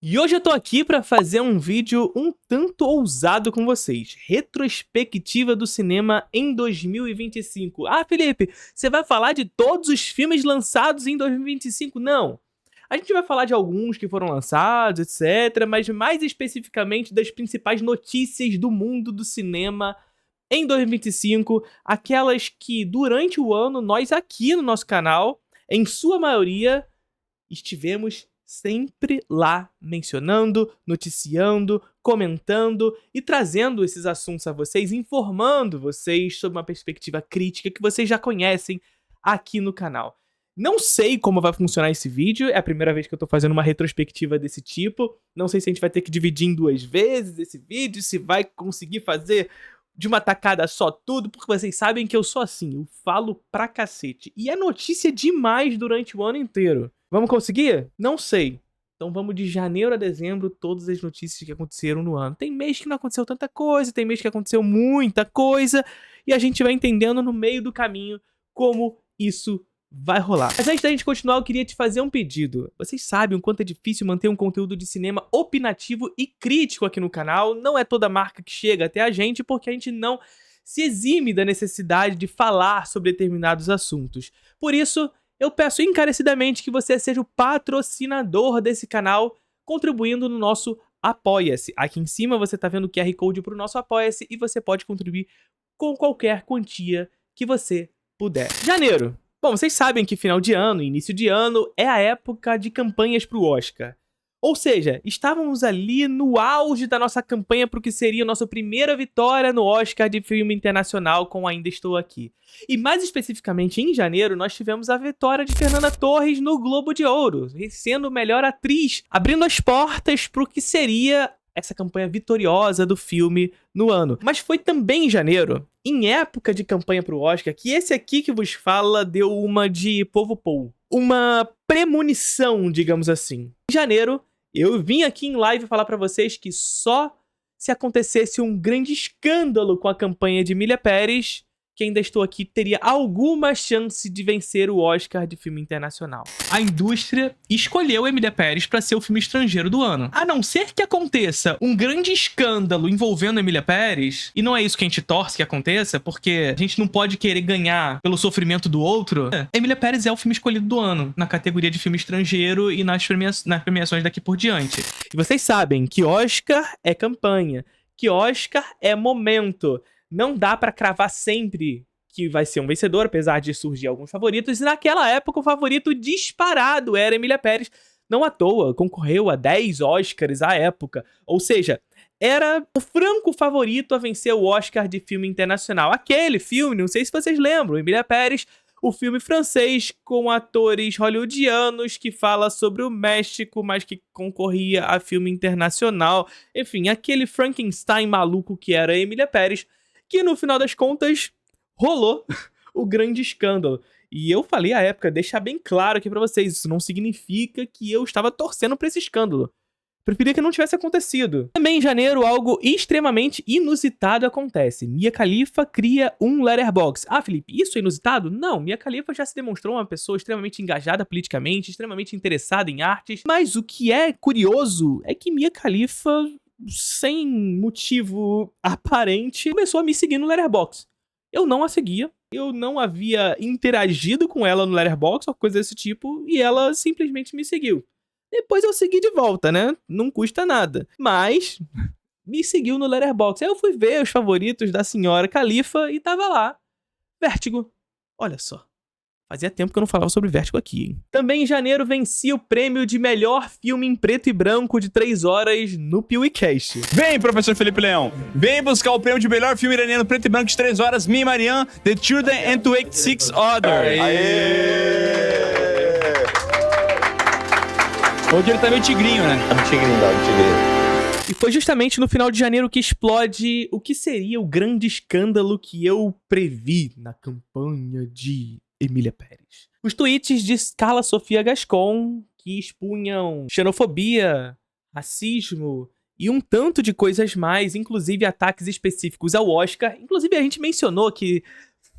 E hoje eu tô aqui pra fazer um vídeo um tanto ousado com vocês. Retrospectiva do cinema em 2025. Ah, Felipe, você vai falar de todos os filmes lançados em 2025? Não. A gente vai falar de alguns que foram lançados, etc. Mas mais especificamente das principais notícias do mundo do cinema em 2025. Aquelas que durante o ano nós aqui no nosso canal, em sua maioria, estivemos sempre lá mencionando, noticiando, comentando e trazendo esses assuntos a vocês, informando vocês sobre uma perspectiva crítica que vocês já conhecem aqui no canal. Não sei como vai funcionar esse vídeo, é a primeira vez que eu tô fazendo uma retrospectiva desse tipo, não sei se a gente vai ter que dividir em duas vezes esse vídeo, se vai conseguir fazer de uma tacada só tudo, porque vocês sabem que eu sou assim, eu falo pra cacete. E é notícia demais durante o ano inteiro. Vamos conseguir? Não sei. Então vamos de janeiro a dezembro, todas as notícias que aconteceram no ano. Tem mês que não aconteceu tanta coisa, tem mês que aconteceu muita coisa, e a gente vai entendendo no meio do caminho como isso vai rolar. Mas antes da gente continuar, eu queria te fazer um pedido. Vocês sabem o quanto é difícil manter um conteúdo de cinema opinativo e crítico aqui no canal. Não é toda marca que chega até a gente, porque a gente não se exime da necessidade de falar sobre determinados assuntos. Por isso, eu peço encarecidamente que você seja o patrocinador desse canal, contribuindo no nosso Apoia-se. Aqui em cima você está vendo o QR Code para o nosso Apoia-se e você pode contribuir com qualquer quantia que você puder. Janeiro. Bom, vocês sabem que final de ano, início de ano, é a época de campanhas para o Oscar. Ou seja, estávamos ali no auge da nossa campanha para o que seria a nossa primeira vitória no Oscar de filme internacional com Ainda Estou Aqui. E mais especificamente em janeiro, nós tivemos a vitória de Fernanda Torres no Globo de Ouro, sendo melhor atriz, abrindo as portas para o que seria essa campanha vitoriosa do filme no ano. Mas foi também em janeiro, em época de campanha para o Oscar, que esse aqui que vos fala deu uma de Povo Paul. Uma premonição, digamos assim. Em janeiro, eu vim aqui em live falar pra vocês que só se acontecesse um grande escândalo com a campanha de Emília Pérez, que Ainda Estou Aqui teria alguma chance de vencer o Oscar de filme internacional. A indústria escolheu Emília Pérez para ser o filme estrangeiro do ano. A não ser que aconteça um grande escândalo envolvendo Emília Pérez, e não é isso que a gente torce que aconteça, porque a gente não pode querer ganhar pelo sofrimento do outro. Emília Pérez é o filme escolhido do ano, na categoria de filme estrangeiro e nas premiações daqui por diante. E vocês sabem que Oscar é campanha, que Oscar é momento. Não dá pra cravar sempre que vai ser um vencedor, apesar de surgir alguns favoritos. E naquela época o favorito disparado era Emília Pérez. Não à toa, concorreu a 10 Oscars à época. Ou seja, era o franco favorito a vencer o Oscar de filme internacional. Aquele filme, não sei se vocês lembram, Emília Pérez, o filme francês com atores hollywoodianos que fala sobre o México, mas que concorria a filme internacional. Enfim, aquele Frankenstein maluco que era Emília Pérez, que no final das contas rolou o grande escândalo. E eu falei à época, deixar bem claro aqui pra vocês, isso não significa que eu estava torcendo pra esse escândalo. Preferia que não tivesse acontecido. Também em janeiro, algo extremamente inusitado acontece. Mia Khalifa cria um Letterboxd. Ah, Felipe, isso é inusitado? Não, Mia Khalifa já se demonstrou uma pessoa extremamente engajada politicamente, extremamente interessada em artes. Mas o que é curioso é que Mia Khalifa, sem motivo aparente, começou a me seguir no Letterboxd. Eu não a seguia, eu não havia interagido com ela no Letterboxd ou coisa desse tipo, e ela simplesmente me seguiu. Depois eu segui de volta, né? Não custa nada. Mas me seguiu no Letterboxd. Aí eu fui ver os favoritos da senhora Khalifa e tava lá. Vértigo. Olha só. Fazia tempo que eu não falava sobre Vértigo aqui, hein? Também em janeiro venci o prêmio de melhor filme em preto e branco de 3 horas no PeeWeeCast. Vem, professor Felipe Leão. Vem buscar o prêmio de melhor filme iraniano preto e branco de 3 horas, Me e Marianne, The Children and 26 Others. Hoje ele tá meio tigrinho, né? Tá no tigrinho. E foi justamente no final de janeiro que explode o que seria o grande escândalo que eu previ na campanha de Emília Pérez. Os tweets de Carla Sofia Gascon, que expunham xenofobia, racismo e um tanto de coisas mais, inclusive ataques específicos ao Oscar. Inclusive a gente mencionou que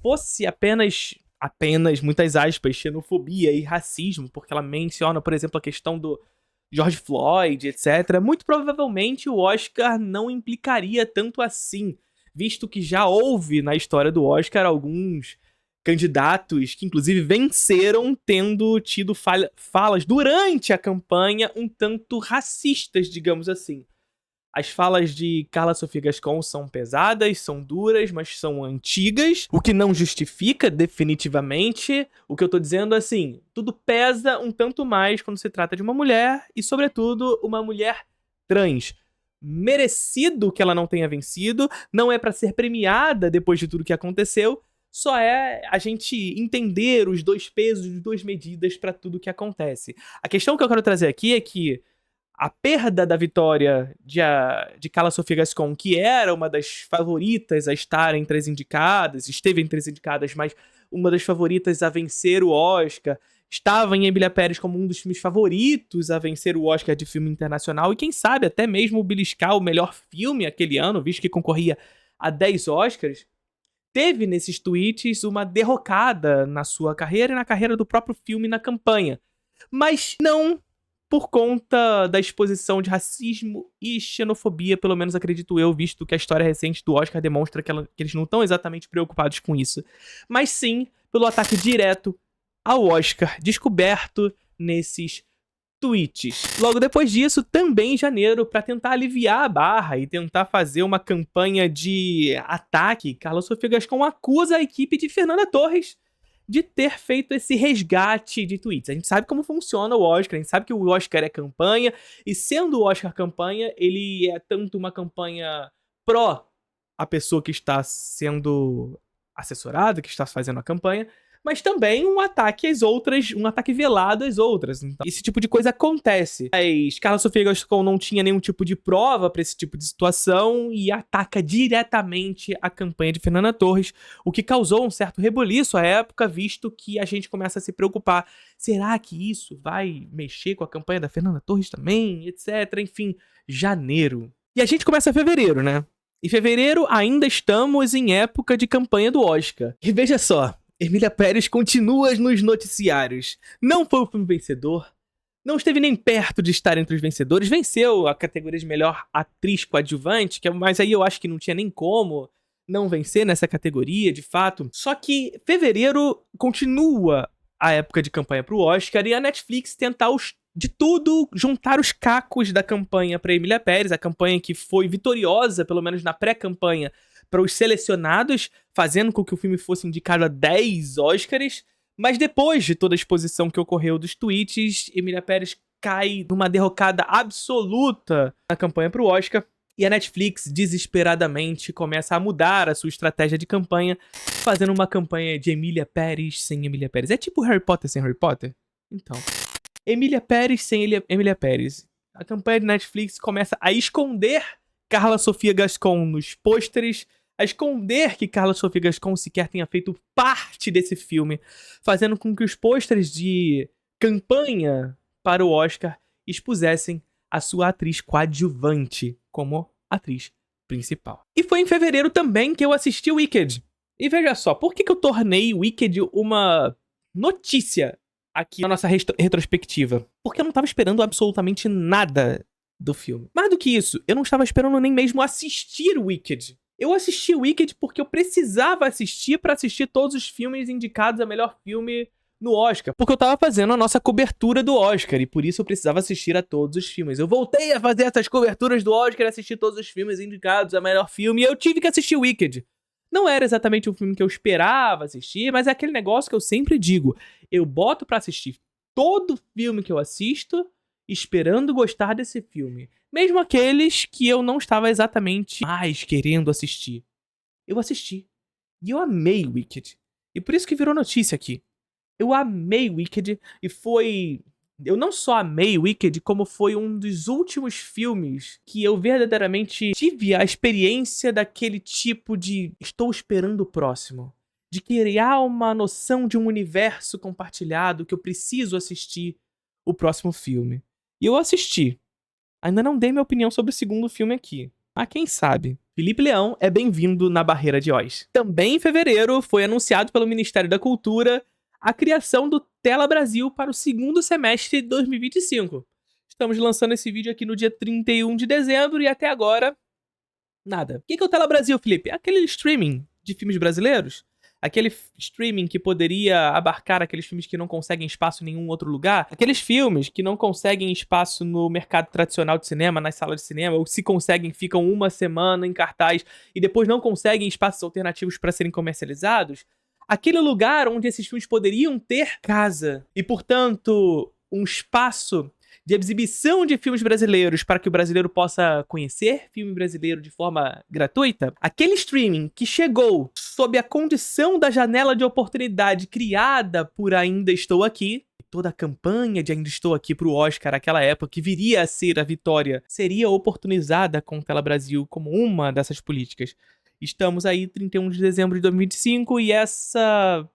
fosse apenas, muitas aspas, xenofobia e racismo, porque ela menciona, por exemplo, a questão George Floyd, etc., muito provavelmente o Oscar não implicaria tanto assim, visto que já houve na história do Oscar alguns candidatos que inclusive venceram tendo tido falas durante a campanha um tanto racistas, digamos assim. As falas de Carla Sofia Gascon são pesadas, são duras, mas são antigas, o que não justifica definitivamente. O que eu tô dizendo é assim, tudo pesa um tanto mais quando se trata de uma mulher e, sobretudo, uma mulher trans. Merecido que ela não tenha vencido, não é pra ser premiada depois de tudo que aconteceu, só é a gente entender os dois pesos, as duas medidas pra tudo que acontece. A questão que eu quero trazer aqui é que a perda da vitória de Carla Sofia Gascon, que era uma das favoritas a estar entre as indicadas, esteve entre as indicadas, mas uma das favoritas a vencer o Oscar, estava em Emília Pérez como um dos filmes favoritos a vencer o Oscar de filme internacional, e quem sabe até mesmo beliscar o melhor filme aquele ano, visto que concorria a 10 Oscars, teve nesses tweets uma derrocada na sua carreira e na carreira do próprio filme na campanha. Mas não por conta da exposição de racismo e xenofobia, pelo menos acredito eu, visto que a história recente do Oscar demonstra que eles não estão exatamente preocupados com isso, mas sim pelo ataque direto ao Oscar, descoberto nesses tweets. Logo depois disso, também em janeiro, para tentar aliviar a barra e tentar fazer uma campanha de ataque, Carla Sofia Gascon acusa a equipe de Fernanda Torres de ter feito esse resgate de tweets. A gente sabe como funciona o Oscar, a gente sabe que o Oscar é campanha, e sendo o Oscar campanha, ele é tanto uma campanha pró a pessoa que está sendo assessorada, que está fazendo a campanha, mas também um ataque às outras, um ataque velado às outras. Então, esse tipo de coisa acontece. Mas Carla Sofia Gascon não tinha nenhum tipo de prova para esse tipo de situação e ataca diretamente a campanha de Fernanda Torres, o que causou um certo rebuliço à época, visto que a gente começa a se preocupar. Será que isso vai mexer com a campanha da Fernanda Torres também? Etc. Enfim, janeiro. E a gente começa fevereiro, né? Em fevereiro ainda estamos em época de campanha do Oscar. E veja só, Emília Pérez continua nos noticiários. Não foi o filme vencedor, não esteve nem perto de estar entre os vencedores, venceu a categoria de melhor atriz coadjuvante, mas aí eu acho que não tinha nem como não vencer nessa categoria, de fato. Só que fevereiro continua a época de campanha pro Oscar e a Netflix tenta de tudo juntar os cacos da campanha para Emília Pérez, a campanha que foi vitoriosa, pelo menos na pré-campanha, para os selecionados, fazendo com que o filme fosse indicado a 10 Oscars, mas depois de toda a exposição que ocorreu dos tweets, Emília Pérez cai numa derrocada absoluta na campanha pro Oscar, e a Netflix desesperadamente começa a mudar a sua estratégia de campanha, fazendo uma campanha de Emília Pérez sem Emília Pérez. É tipo Harry Potter sem Harry Potter? Então, Emília Pérez sem Emília Pérez. A campanha de Netflix começa a esconder Carla Sofia Gascon nos pôsteres, a esconder que Carla Sofia Gascon sequer tenha feito parte desse filme, fazendo com que os pôsteres de campanha para o Oscar expusessem a sua atriz coadjuvante como atriz principal. E foi em fevereiro também que eu assisti Wicked. E veja só, por que eu tornei Wicked uma notícia aqui na nossa retrospectiva? Porque eu não estava esperando absolutamente nada do filme. Mais do que isso, eu não estava esperando nem mesmo assistir Wicked. Eu assisti Wicked porque eu precisava assistir para assistir todos os filmes indicados a melhor filme no Oscar. Porque eu tava fazendo a nossa cobertura do Oscar e por isso eu precisava assistir a todos os filmes. Eu voltei a fazer essas coberturas do Oscar e assistir todos os filmes indicados a melhor filme e eu tive que assistir Wicked. Não era exatamente o filme que eu esperava assistir, mas é aquele negócio que eu sempre digo. Eu boto pra assistir todo filme que eu assisto esperando gostar desse filme. Mesmo aqueles que eu não estava exatamente mais querendo assistir. Eu assisti. E eu amei Wicked. E por isso que virou notícia aqui. Eu amei Wicked e foi... Eu não só amei Wicked, como foi um dos últimos filmes que eu verdadeiramente tive a experiência daquele tipo de... Estou esperando o próximo. De criar uma noção de um universo compartilhado que eu preciso assistir o próximo filme. E eu assisti. Ainda não dei minha opinião sobre o segundo filme aqui. Mas quem sabe? Felipe Leão é bem-vindo na Barreira de Oz. Também em fevereiro foi anunciado pelo Ministério da Cultura a criação do Tela Brasil para o segundo semestre de 2025. Estamos lançando esse vídeo aqui no dia 31 de dezembro e até agora, nada. O que é o Tela Brasil, Felipe? Aquele streaming de filmes brasileiros? Aquele streaming que poderia abarcar aqueles filmes que não conseguem espaço em nenhum outro lugar? Aqueles filmes que não conseguem espaço no mercado tradicional de cinema, nas salas de cinema, ou se conseguem, ficam uma semana em cartaz e depois não conseguem espaços alternativos para serem comercializados? Aquele lugar onde esses filmes poderiam ter casa e, portanto, um espaço de exibição de filmes brasileiros para que o brasileiro possa conhecer filme brasileiro de forma gratuita, aquele streaming que chegou sob a condição da janela de oportunidade criada por Ainda Estou Aqui, toda a campanha de Ainda Estou Aqui pro Oscar naquela época, que viria a ser a vitória, seria oportunizada com o Tela Brasil como uma dessas políticas. Estamos aí, 31 de dezembro de 2025, e essa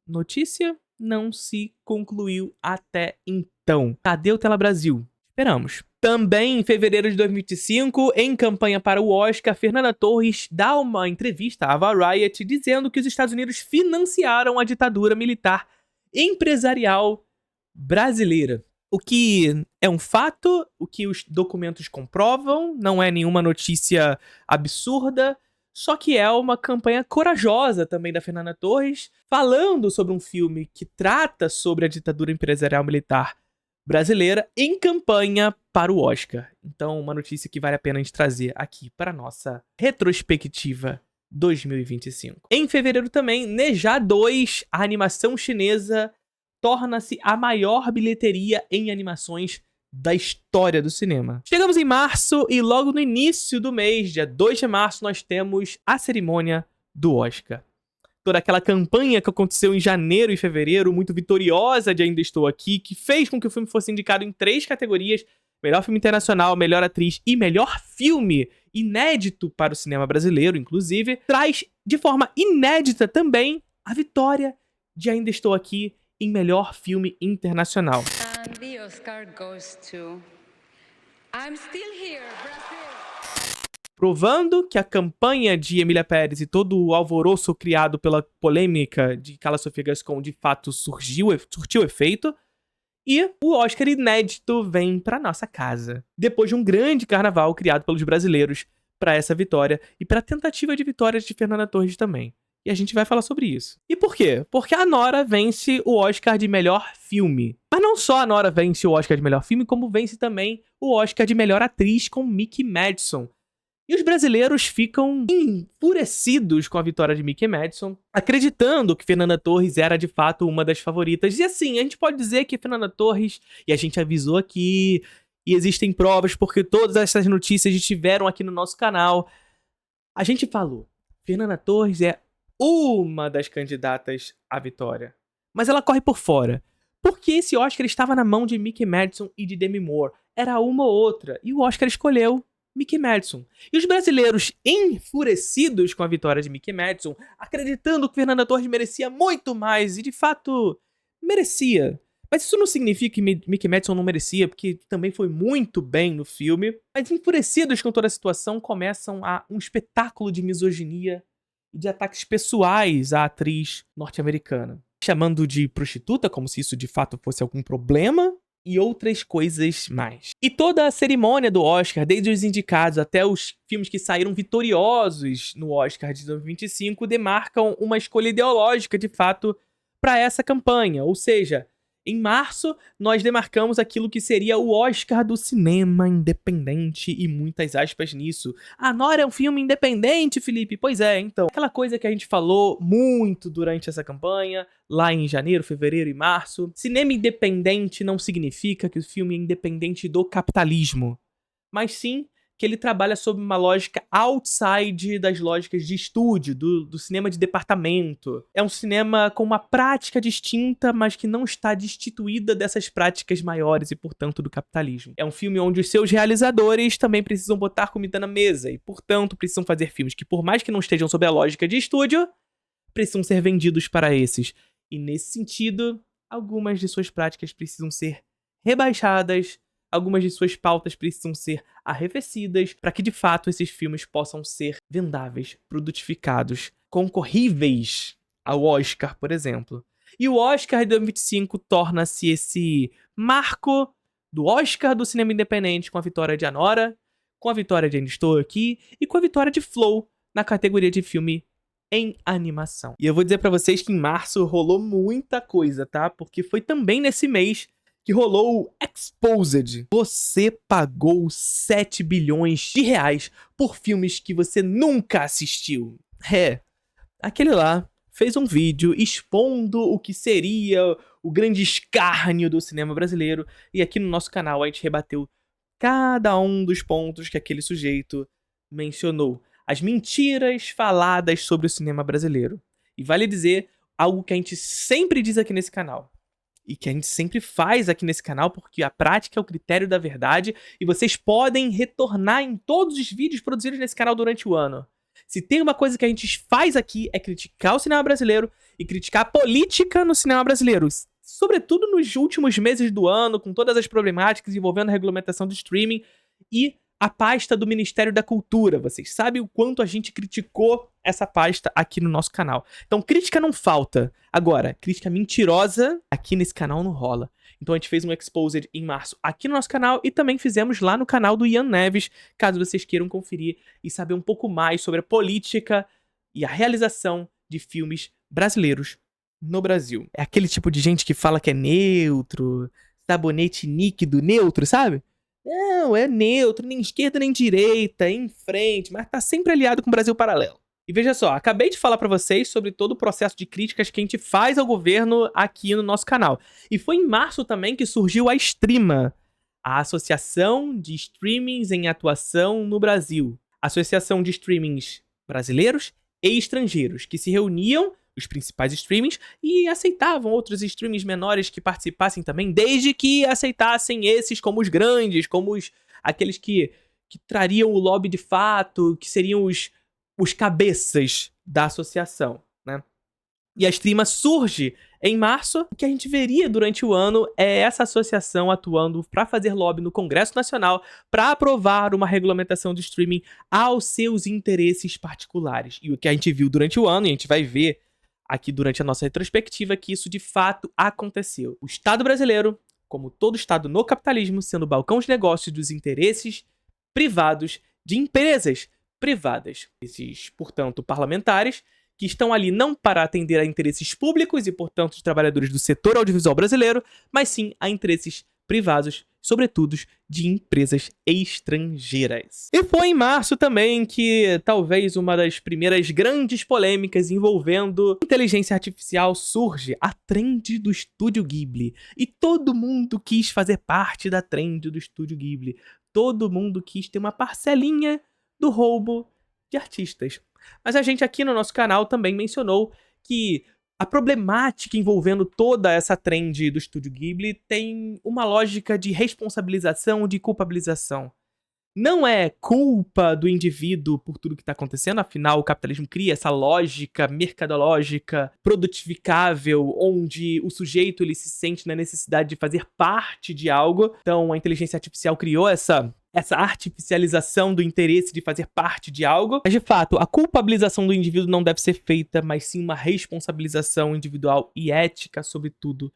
notícia não se concluiu até então. Cadê o Tela Brasil? Esperamos. Também em fevereiro de 2025, em campanha para o Oscar, Fernanda Torres dá uma entrevista à Variety dizendo que os Estados Unidos financiaram a ditadura militar empresarial brasileira. O que é um fato, o que os documentos comprovam, não é nenhuma notícia absurda, só que é uma campanha corajosa também da Fernanda Torres, falando sobre um filme que trata sobre a ditadura empresarial militar brasileira em campanha para o Oscar. Então, uma notícia que vale a pena a gente trazer aqui para a nossa retrospectiva 2025. Em fevereiro também, Ne Zha 2, a animação chinesa, torna-se a maior bilheteria em animações da história do cinema. Chegamos em março e logo no início do mês, dia 2 de março, nós temos a cerimônia do Oscar. Toda aquela campanha que aconteceu em janeiro e fevereiro, muito vitoriosa de Ainda Estou Aqui, que fez com que o filme fosse indicado em 3 categorias: melhor filme internacional, melhor atriz e melhor filme, inédito para o cinema brasileiro, inclusive, traz de forma inédita também a vitória de Ainda Estou Aqui em melhor filme internacional. And the Oscar goes to I'm Still Here, Brazil. Provando que a campanha de Emília Pérez e todo o alvoroço criado pela polêmica de Carla Sofia Gascon de fato surtiu efeito. E o Oscar inédito vem para nossa casa, depois de um grande carnaval criado pelos brasileiros para essa vitória e para a tentativa de vitória de Fernanda Torres também. E a gente vai falar sobre isso. E por quê? Porque a Nora vence o Oscar de melhor filme. Mas não só a Nora vence o Oscar de melhor filme, como vence também o Oscar de melhor atriz com Mickey Madison. E os brasileiros ficam enfurecidos com a vitória de Mickey Madison, acreditando que Fernanda Torres era de fato uma das favoritas. E assim, a gente pode dizer que Fernanda Torres, e a gente avisou aqui, e existem provas porque todas essas notícias estiveram aqui no nosso canal. A gente falou, Fernanda Torres é uma das candidatas à vitória. Mas ela corre por fora. Porque esse Oscar estava na mão de Mickey Madison e de Demi Moore. Era uma ou outra. E o Oscar escolheu Mickey Madison. E os brasileiros, enfurecidos com a vitória de Mickey Madison, acreditando que Fernanda Torres merecia muito mais, e de fato, merecia. Mas isso não significa que Mickey Madison não merecia, porque também foi muito bem no filme. Mas enfurecidos com toda a situação, começam um espetáculo de misoginia e de ataques pessoais à atriz norte-americana, chamando de prostituta, como se isso de fato fosse algum problema, e outras coisas mais. E toda a cerimônia do Oscar, desde os indicados até os filmes que saíram vitoriosos no Oscar de 2025, demarcam uma escolha ideológica, de fato, para essa campanha. Ou seja, em março, nós demarcamos aquilo que seria o Oscar do cinema independente, e muitas aspas nisso. A Nora é um filme independente, Felipe? Pois é, então. Aquela coisa que a gente falou muito durante essa campanha, lá em janeiro, fevereiro e março. Cinema independente não significa que o filme é independente do capitalismo, mas sim que ele trabalha sob uma lógica outside das lógicas de estúdio, do cinema de departamento. É um cinema com uma prática distinta, mas que não está destituída dessas práticas maiores e, portanto, do capitalismo. É um filme onde os seus realizadores também precisam botar comida na mesa e, portanto, precisam fazer filmes que, por mais que não estejam sob a lógica de estúdio, precisam ser vendidos para esses. E, nesse sentido, algumas de suas práticas precisam ser rebaixadas, algumas de suas pautas precisam ser arrefecidas para que, de fato, esses filmes possam ser vendáveis, produtificados, concorríveis ao Oscar, por exemplo. E o Oscar de 2025 torna-se esse marco do Oscar do cinema independente com a vitória de Anora, com a vitória de Ainda Estou Aqui e com a vitória de Flow na categoria de filme em animação. E eu vou dizer pra vocês que em março rolou muita coisa, tá? Porque foi também nesse mês que rolou o Exposed. Você pagou 7 bilhões de reais por filmes que você nunca assistiu. Aquele lá fez um vídeo expondo o que seria o grande escárnio do cinema brasileiro, e aqui no nosso canal a gente rebateu cada um dos pontos que aquele sujeito mencionou. As mentiras faladas sobre o cinema brasileiro. E vale dizer algo que a gente sempre diz aqui nesse canal. E que a gente sempre faz aqui nesse canal, porque a prática é o critério da verdade. E vocês podem retornar em todos os vídeos produzidos nesse canal durante o ano. Se tem uma coisa que a gente faz aqui é criticar o cinema brasileiro e criticar a política no cinema brasileiro. Sobretudo nos últimos meses do ano, com todas as problemáticas envolvendo a regulamentação do streaming e a pasta do Ministério da Cultura. Vocês sabem o quanto a gente criticou essa pasta aqui no nosso canal. Então, crítica não falta. Agora, crítica mentirosa aqui nesse canal não rola. Então, a gente fez um Exposed em março aqui no nosso canal e também fizemos lá no canal do Ian Neves, caso vocês queiram conferir e saber um pouco mais sobre a política e a realização de filmes brasileiros no Brasil. É aquele tipo de gente que fala que é neutro, sabonete líquido neutro, sabe? Não, é neutro, nem esquerda nem direita, é em frente, mas tá sempre aliado com o Brasil Paralelo. E veja só, acabei de falar pra vocês sobre todo o processo de críticas que a gente faz ao governo aqui no nosso canal. E foi em março também que surgiu a Streama, a Associação de Streamings em Atuação no Brasil. Associação de Streamings brasileiros e estrangeiros, que se reuniam, os principais streamings, e aceitavam outros streamings menores que participassem também, desde que aceitassem esses como os grandes, como aqueles que trariam o lobby de fato, que seriam os cabeças da associação, né? E a Streama surge em março. O que a gente veria durante o ano é essa associação atuando para fazer lobby no Congresso Nacional para aprovar uma regulamentação do streaming aos seus interesses particulares. E o que a gente viu durante o ano, e a gente vai ver aqui durante a nossa retrospectiva, que isso de fato aconteceu. O Estado brasileiro, como todo Estado no capitalismo, sendo o balcão de negócios dos interesses privados de empresas privadas. Esses, portanto, parlamentares, que estão ali não para atender a interesses públicos e, portanto, de trabalhadores do setor audiovisual brasileiro, mas sim a interesses privados, sobretudo de empresas estrangeiras. E foi em março também que talvez uma das primeiras grandes polêmicas envolvendo inteligência artificial surge, a trend do Estúdio Ghibli. E todo mundo quis fazer parte da trend do Estúdio Ghibli. Todo mundo quis ter uma parcelinha do roubo de artistas. Mas a gente aqui no nosso canal também mencionou que a problemática envolvendo toda essa trend do Estúdio Ghibli tem uma lógica de responsabilização, de culpabilização. Não é culpa do indivíduo por tudo que está acontecendo, afinal o capitalismo cria essa lógica mercadológica, produtificável, onde o sujeito ele se sente na necessidade de fazer parte de algo. Então a inteligência artificial criou essa artificialização do interesse de fazer parte de algo. Mas, de fato, a culpabilização do indivíduo não deve ser feita, mas sim uma responsabilização individual e ética, sobretudo,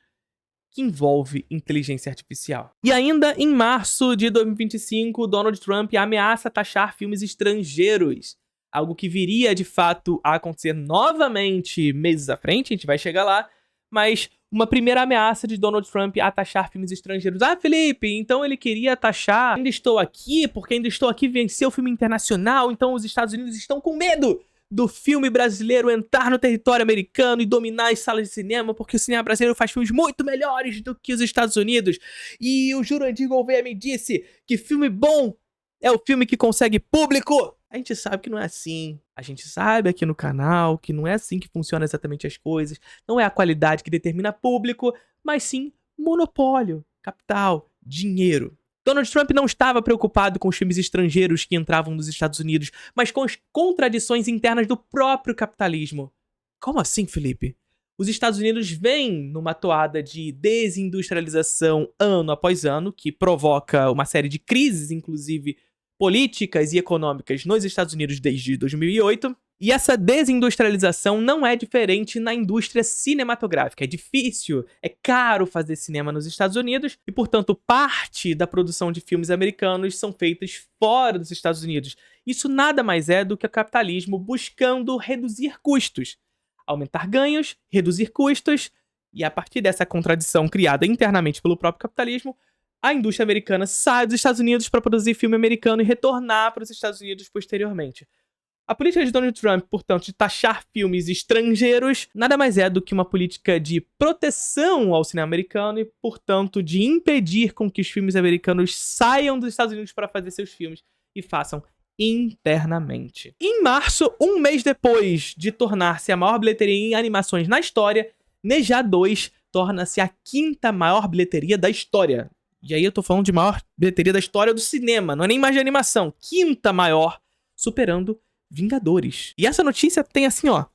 que envolve inteligência artificial. E ainda em março de 2025, Donald Trump ameaça taxar filmes estrangeiros. Algo que viria, de fato, a acontecer novamente meses à frente, a gente vai chegar lá, mas uma primeira ameaça de Donald Trump a taxar filmes estrangeiros. Ah, Felipe, então ele queria taxar Ainda Estou Aqui, porque Ainda Estou Aqui venceu o filme internacional, então os Estados Unidos estão com medo do filme brasileiro entrar no território americano e dominar as salas de cinema, porque o cinema brasileiro faz filmes muito melhores do que os Estados Unidos. E o Jurandir Gouveia me disse que filme bom é o filme que consegue público. A gente sabe que não é assim. A gente sabe aqui no canal que não é assim que funcionam exatamente as coisas. Não é a qualidade que determina público, mas sim monopólio, capital, dinheiro. Donald Trump não estava preocupado com os filmes estrangeiros que entravam nos Estados Unidos, mas com as contradições internas do próprio capitalismo. Como assim, Felipe? Os Estados Unidos vêm numa toada de desindustrialização ano após ano, que provoca uma série de crises, inclusive políticas e econômicas nos Estados Unidos desde 2008. E essa desindustrialização não é diferente na indústria cinematográfica. É difícil, é caro fazer cinema nos Estados Unidos e, portanto, parte da produção de filmes americanos são feitas fora dos Estados Unidos. Isso nada mais é do que o capitalismo buscando reduzir custos, aumentar ganhos, reduzir custos, e a partir dessa contradição criada internamente pelo próprio capitalismo, a indústria americana sai dos Estados Unidos para produzir filme americano e retornar para os Estados Unidos posteriormente. A política de Donald Trump, portanto, de taxar filmes estrangeiros, nada mais é do que uma política de proteção ao cinema americano e, portanto, de impedir com que os filmes americanos saiam dos Estados Unidos para fazer seus filmes e façam internamente. Em março, um mês depois de tornar-se a maior bilheteria em animações na história, Neja 2 torna-se a 5ª maior bilheteria da história. E aí eu tô falando de maior bilheteria da história do cinema, não é nem mais de animação. 5ª maior, superando Vingadores. E essa notícia tem, assim, ó,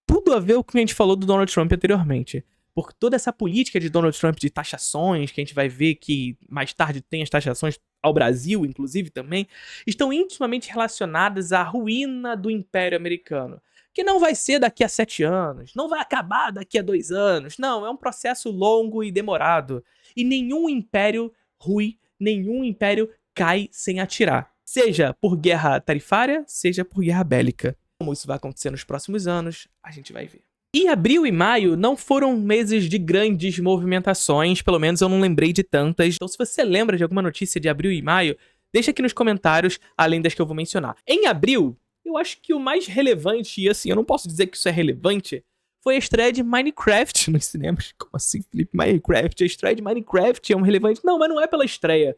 tudo a ver com o que a gente falou do Donald Trump anteriormente. Porque toda essa política de Donald Trump de taxações, que a gente vai ver que mais tarde tem as taxações ao Brasil, inclusive, também, estão intimamente relacionadas à ruína do Império Americano. Que não vai ser daqui a 7 anos, não vai acabar daqui a 2 anos. Não, é um processo longo e demorado. E nenhum império rui, nenhum império cai sem atirar. Seja por guerra tarifária, seja por guerra bélica. Como isso vai acontecer nos próximos anos, a gente vai ver. E abril e maio não foram meses de grandes movimentações, pelo menos eu não lembrei de tantas. Então se você lembra de alguma notícia de abril e maio, deixa aqui nos comentários, além das que eu vou mencionar. Em abril, eu acho que o mais relevante, e assim, eu não posso dizer que isso é relevante, foi a estreia de Minecraft nos cinemas. Como assim, Felipe? Minecraft? A estreia de Minecraft é um relevante? Não, mas não é pela estreia.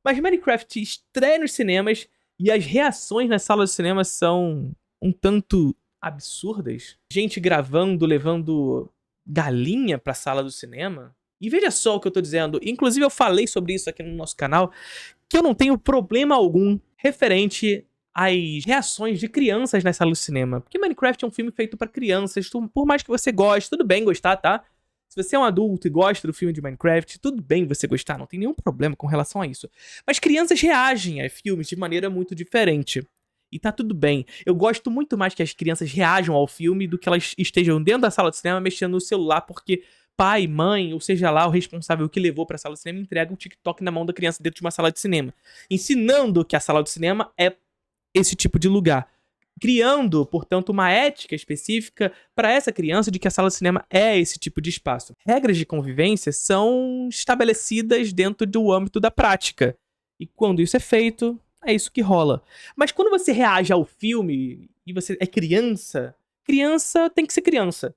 Mas Minecraft estreia nos cinemas e as reações nas salas de cinema são um tanto absurdas. Gente gravando, levando galinha pra sala do cinema. E veja só o que eu tô dizendo. Inclusive eu falei sobre isso aqui no nosso canal, que eu não tenho problema algum referente às reações de crianças nas salas de cinema. Porque Minecraft é um filme feito pra crianças. Por mais que você goste, tudo bem gostar, tá? Se você é um adulto e gosta do filme de Minecraft, tudo bem você gostar, não tem nenhum problema com relação a isso. Mas crianças reagem a filmes de maneira muito diferente. E tá tudo bem. Eu gosto muito mais que as crianças reajam ao filme do que elas estejam dentro da sala de cinema mexendo no celular, porque pai, mãe, ou seja lá, o responsável que levou pra sala de cinema entrega um TikTok na mão da criança dentro de uma sala de cinema. Ensinando que a sala de cinema é esse tipo de lugar. Criando, portanto, uma ética específica para essa criança de que a sala de cinema é esse tipo de espaço. Regras de convivência são estabelecidas dentro do âmbito da prática. E quando isso é feito, é isso que rola. Mas quando você reage ao filme e você é criança, criança tem que ser criança.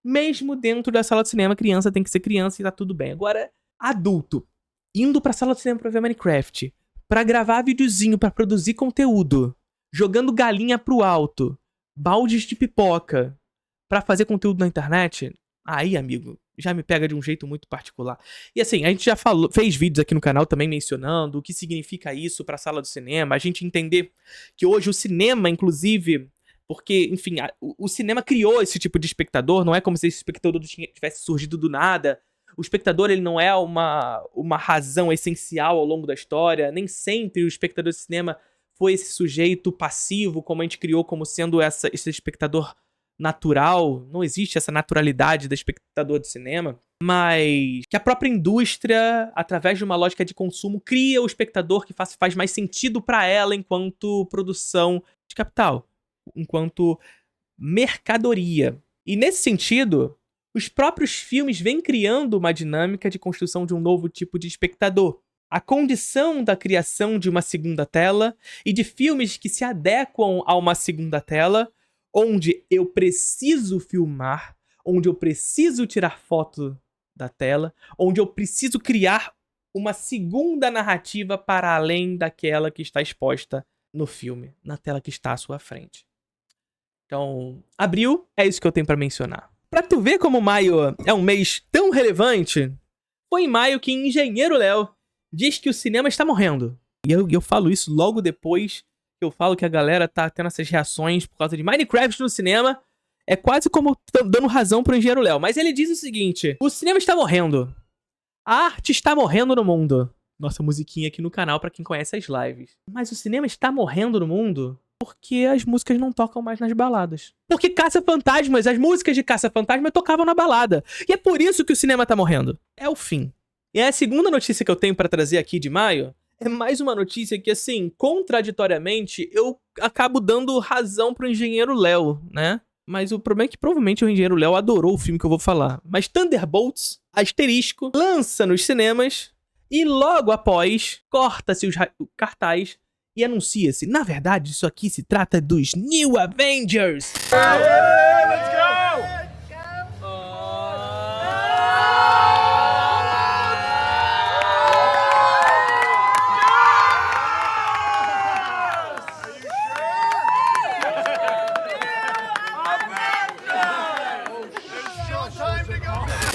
Mesmo dentro da sala de cinema, criança tem que ser criança e tá tudo bem. Agora, adulto, indo pra sala de cinema pra ver Minecraft, pra gravar videozinho, pra produzir conteúdo, jogando galinha pro alto, baldes de pipoca, pra fazer conteúdo na internet, aí, amigo, já me pega de um jeito muito particular. E assim, a gente já fez vídeos aqui no canal também mencionando o que significa isso pra sala do cinema, a gente entender que hoje o cinema, inclusive, porque, enfim, o cinema criou esse tipo de espectador, não é como se esse espectador tivesse surgido do nada. O espectador, ele não é uma razão essencial ao longo da história, nem sempre o espectador de cinema foi esse sujeito passivo, como a gente criou como sendo esse espectador natural. Não existe essa naturalidade do espectador de cinema. Mas que a própria indústria, através de uma lógica de consumo, cria o espectador que faz mais sentido para ela enquanto produção de capital, enquanto mercadoria. E nesse sentido, os próprios filmes vêm criando uma dinâmica de construção de um novo tipo de espectador. A condição da criação de uma segunda tela e de filmes que se adequam a uma segunda tela, onde eu preciso filmar, onde eu preciso tirar foto da tela, onde eu preciso criar uma segunda narrativa para além daquela que está exposta no filme, na tela que está à sua frente. Então, abril é isso que eu tenho para mencionar. Pra tu ver como maio é um mês tão relevante, foi em maio que Engenheiro Léo diz que o cinema está morrendo. E eu falo isso logo depois que eu falo que a galera tá tendo essas reações por causa de Minecraft no cinema. É quase como dando razão pro Engenheiro Léo. Mas ele diz o seguinte: o cinema está morrendo. A arte está morrendo no mundo. Nossa musiquinha aqui no canal pra quem conhece as lives. Mas o cinema está morrendo no mundo porque as músicas não tocam mais nas baladas. Porque Caça-Fantasmas, as músicas de Caça-Fantasma tocavam na balada. E é por isso que o cinema tá morrendo. É o fim. E a segunda notícia que eu tenho pra trazer aqui de maio é mais uma notícia que, assim, contraditoriamente, eu acabo dando razão pro engenheiro Léo, né? Mas o problema é que provavelmente o engenheiro Léo adorou o filme que eu vou falar. Mas Thunderbolts, asterisco, lança nos cinemas e logo após corta-se o cartaz e anuncia-se. Na verdade, isso aqui se trata dos New Avengers.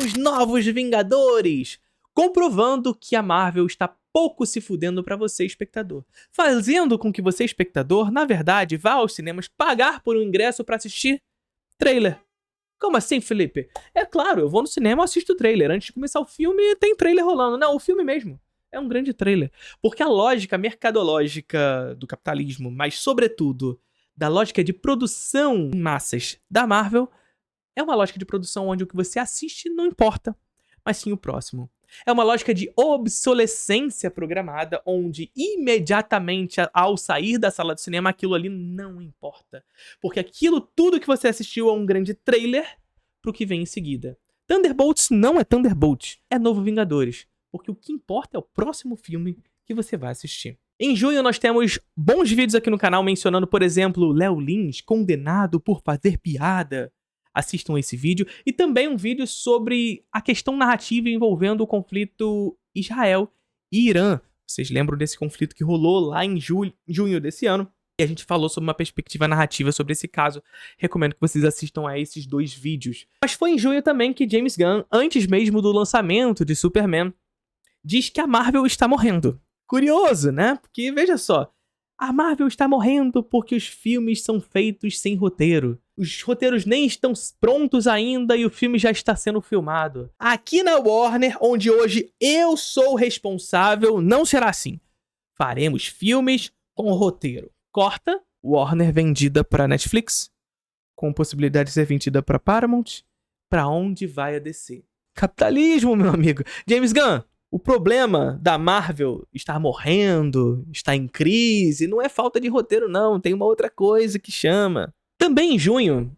Os Novos Vingadores, comprovando que a Marvel está pouco se fudendo pra você, espectador. Fazendo com que você, espectador, na verdade, vá aos cinemas pagar por um ingresso pra assistir trailer. Como assim, Felipe? É claro, eu vou no cinema e assisto o trailer. Antes de começar o filme, tem trailer rolando. Não, o filme mesmo. É um grande trailer. Porque a lógica mercadológica do capitalismo, mas sobretudo da lógica de produção em massas da Marvel, é uma lógica de produção onde o que você assiste não importa, mas sim o próximo. É uma lógica de obsolescência programada, onde imediatamente ao sair da sala do cinema, aquilo ali não importa. Porque aquilo tudo que você assistiu é um grande trailer pro que vem em seguida. Thunderbolts não é Thunderbolts, é Novo Vingadores. Porque o que importa é o próximo filme que você vai assistir. Em junho nós temos bons vídeos aqui no canal mencionando, por exemplo, Léo Lins condenado por fazer piada. Assistam esse vídeo. E também um vídeo sobre a questão narrativa envolvendo o conflito Israel e Irã. Vocês lembram desse conflito que rolou lá em junho desse ano? E a gente falou sobre uma perspectiva narrativa sobre esse caso. Recomendo que vocês assistam a esses dois vídeos. Mas foi em junho também que James Gunn, antes mesmo do lançamento de Superman, diz que a Marvel está morrendo. Curioso, né? Porque, veja só, a Marvel está morrendo porque os filmes são feitos sem roteiro. Os roteiros nem estão prontos ainda e o filme já está sendo filmado. Aqui na Warner, onde hoje eu sou responsável, não será assim. Faremos filmes com roteiro. Corta, Warner vendida para Netflix, com possibilidade de ser vendida para Paramount. Para onde vai a DC? Capitalismo, meu amigo. James Gunn, o problema da Marvel estar morrendo, estar em crise, não é falta de roteiro, não. Tem uma outra coisa que chama. Também em junho,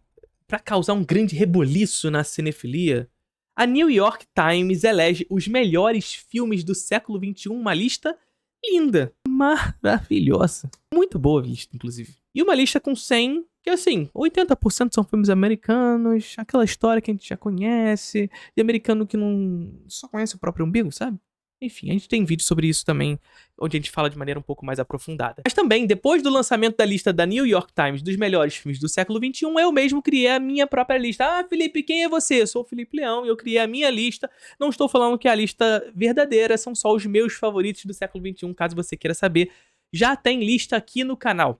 para causar um grande reboliço na cinefilia, a New York Times elege os melhores filmes do século XXI, uma lista linda, maravilhosa. Muito boa lista, inclusive. E uma lista com 100, que assim, 80% são filmes americanos, aquela história que a gente já conhece, de americano que não só conhece o próprio umbigo, sabe? Enfim, a gente tem vídeo sobre isso também, onde a gente fala de maneira um pouco mais aprofundada. Mas também, depois do lançamento da lista da New York Times dos melhores filmes do século XXI, eu mesmo criei a minha própria lista. Ah, Felipe, quem é você? Eu sou o Felipe Leão e eu criei a minha lista. Não estou falando que é a lista verdadeira, são só os meus favoritos do século XXI, caso você queira saber. Já tem lista aqui no canal.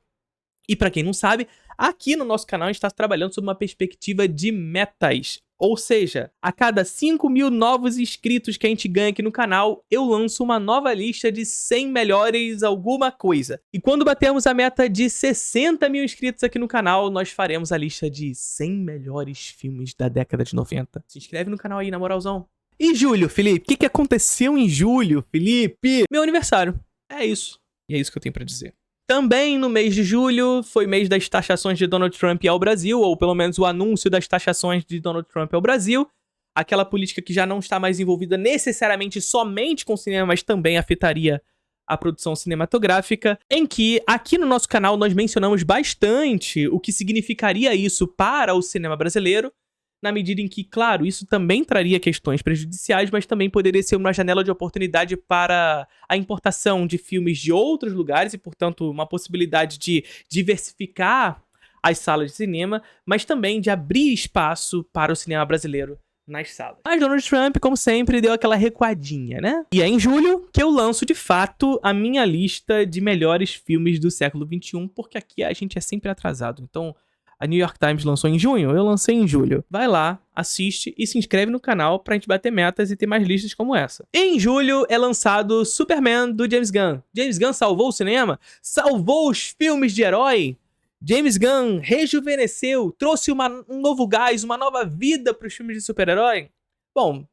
E pra quem não sabe, aqui no nosso canal a gente está trabalhando sob uma perspectiva de metas. Ou seja, a cada 5.000 novos inscritos que a gente ganha aqui no canal, eu lanço uma nova lista de 100 melhores alguma coisa. E quando batermos a meta de 60 mil inscritos aqui no canal, nós faremos a lista de 100 melhores filmes da década de 90. Se inscreve no canal aí, na moralzão. E julho, Felipe? O que aconteceu em julho, Felipe? Meu aniversário. É isso. E é isso que eu tenho pra dizer. Também no mês de julho foi mês das taxações de Donald Trump ao Brasil, ou pelo menos o anúncio das taxações de Donald Trump ao Brasil. Aquela política que já não está mais envolvida necessariamente somente com cinema, mas também afetaria a produção cinematográfica, em que aqui no nosso canal nós mencionamos bastante o que significaria isso para o cinema brasileiro, na medida em que, claro, isso também traria questões prejudiciais, mas também poderia ser uma janela de oportunidade para a importação de filmes de outros lugares e, portanto, uma possibilidade de diversificar as salas de cinema, mas também de abrir espaço para o cinema brasileiro nas salas. Mas Donald Trump, como sempre, deu aquela recuadinha, né? E é em julho que eu lanço, de fato, a minha lista de melhores filmes do século XXI, porque aqui a gente é sempre atrasado. Então, A New York Times lançou em junho, eu lancei em julho. Vai lá, assiste e se inscreve no canal pra gente bater metas e ter mais listas como essa. Em julho é lançado Superman, do James Gunn. James Gunn salvou o cinema? Salvou os filmes de herói? James Gunn rejuvenesceu, trouxe um novo gás, uma nova vida pros filmes de super-herói? Bom,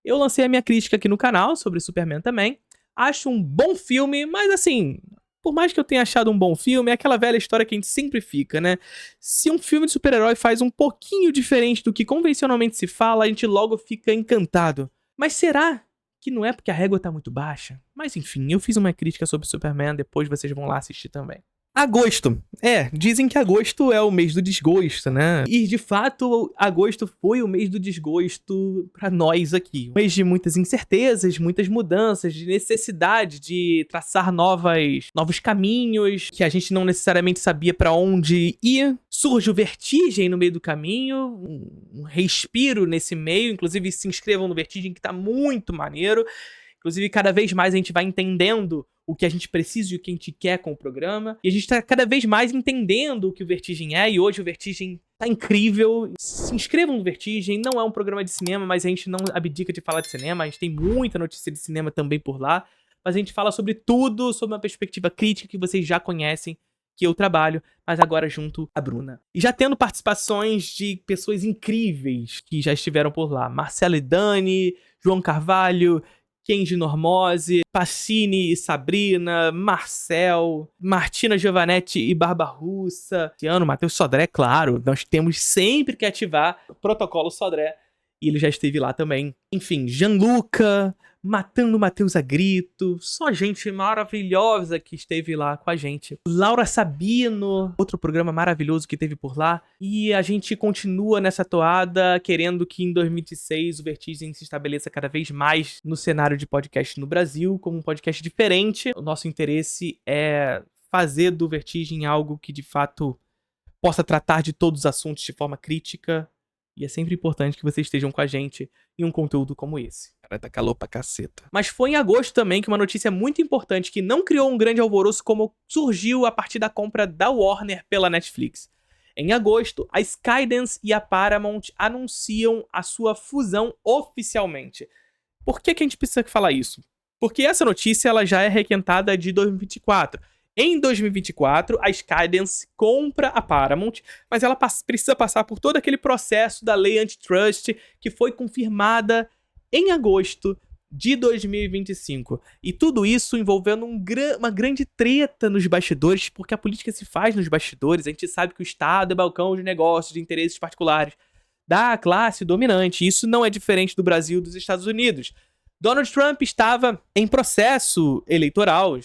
eu lancei a minha crítica aqui no canal sobre Superman também. Acho um bom filme, mas assim... Por mais que eu tenha achado um bom filme, é aquela velha história que a gente sempre fica, né? Se um filme de super-herói faz um pouquinho diferente do que convencionalmente se fala, a gente logo fica encantado. Mas será que não é porque a régua tá muito baixa? Mas enfim, eu fiz uma crítica sobre Superman, depois vocês vão lá assistir também. Agosto. Dizem que agosto é o mês do desgosto, né? E, de fato, agosto foi o mês do desgosto pra nós aqui. Um mês de muitas incertezas, muitas mudanças, de necessidade de traçar novos caminhos, que a gente não necessariamente sabia pra onde ir. Surge o Vertigem no meio do caminho, um respiro nesse meio. Inclusive, se inscrevam no Vertigem, que tá muito maneiro. Inclusive, cada vez mais a gente vai entendendo o que a gente precisa e o que a gente quer com o programa. E a gente tá cada vez mais entendendo o que o Vertigem é. E hoje o Vertigem tá incrível. Se inscrevam no Vertigem. Não é um programa de cinema, mas a gente não abdica de falar de cinema. A gente tem muita notícia de cinema também por lá. Mas a gente fala sobre tudo, sob uma perspectiva crítica que vocês já conhecem, que eu trabalho, mas agora junto à Bruna. E já tendo participações de pessoas incríveis que já estiveram por lá. Marcelo e Dani, João Carvalho, Kenji Normose, Pacini e Sabrina, Marcel, Martina Giovanetti e Barba Russa, Luciano, Matheus Sodré, claro, nós temos sempre que ativar o protocolo Sodré, e ele já esteve lá também. Enfim, Gianluca, Matando Matheus a Grito, só gente maravilhosa que esteve lá com a gente. Laura Sabino, outro programa maravilhoso que teve por lá. E a gente continua nessa toada, querendo que em 2026 o Vertigem se estabeleça cada vez mais no cenário de podcast no Brasil, como um podcast diferente. O nosso interesse é fazer do Vertigem algo que de fato possa tratar de todos os assuntos de forma crítica. E é sempre importante que vocês estejam com a gente em um conteúdo como esse. Cara, tá calor pra caceta. Mas foi em agosto também que uma notícia muito importante que não criou um grande alvoroço como surgiu a partir da compra da Warner pela Netflix. Em agosto, a Skydance e a Paramount anunciam a sua fusão oficialmente. Por que a gente precisa falar isso? Porque essa notícia ela já é requentada de 2024. Em 2024, a Skydance compra a Paramount, mas ela precisa passar por todo aquele processo da lei antitrust que foi confirmada em agosto de 2025. E tudo isso envolvendo uma grande treta nos bastidores, porque a política se faz nos bastidores. A gente sabe que o Estado é balcão de negócios, de interesses particulares da classe dominante. Isso não é diferente do Brasil e dos Estados Unidos. Donald Trump estava em processo eleitoral,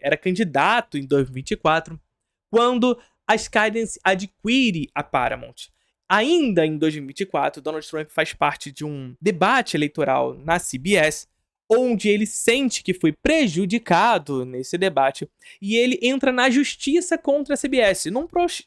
era candidato em 2024, quando a Skydance adquire a Paramount. Ainda em 2024, Donald Trump faz parte de um debate eleitoral na CBS, onde ele sente que foi prejudicado nesse debate, e ele entra na justiça contra a CBS,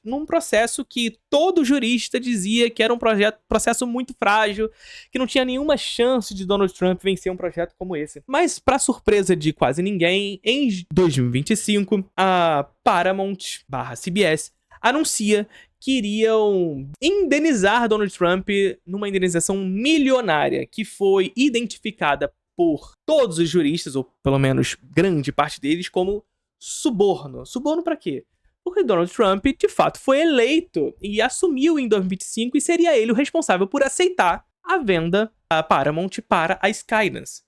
num processo que todo jurista dizia que era um processo muito frágil, que não tinha nenhuma chance de Donald Trump vencer um projeto como esse. Mas, para surpresa de quase ninguém, em 2025, a Paramount/CBS anuncia que iriam indenizar Donald Trump numa indenização milionária, que foi identificada por todos os juristas, ou pelo menos grande parte deles, como suborno. Suborno pra quê? Porque Donald Trump, de fato, foi eleito e assumiu em 2025 e seria ele o responsável por aceitar a venda da Paramount para a Skydance.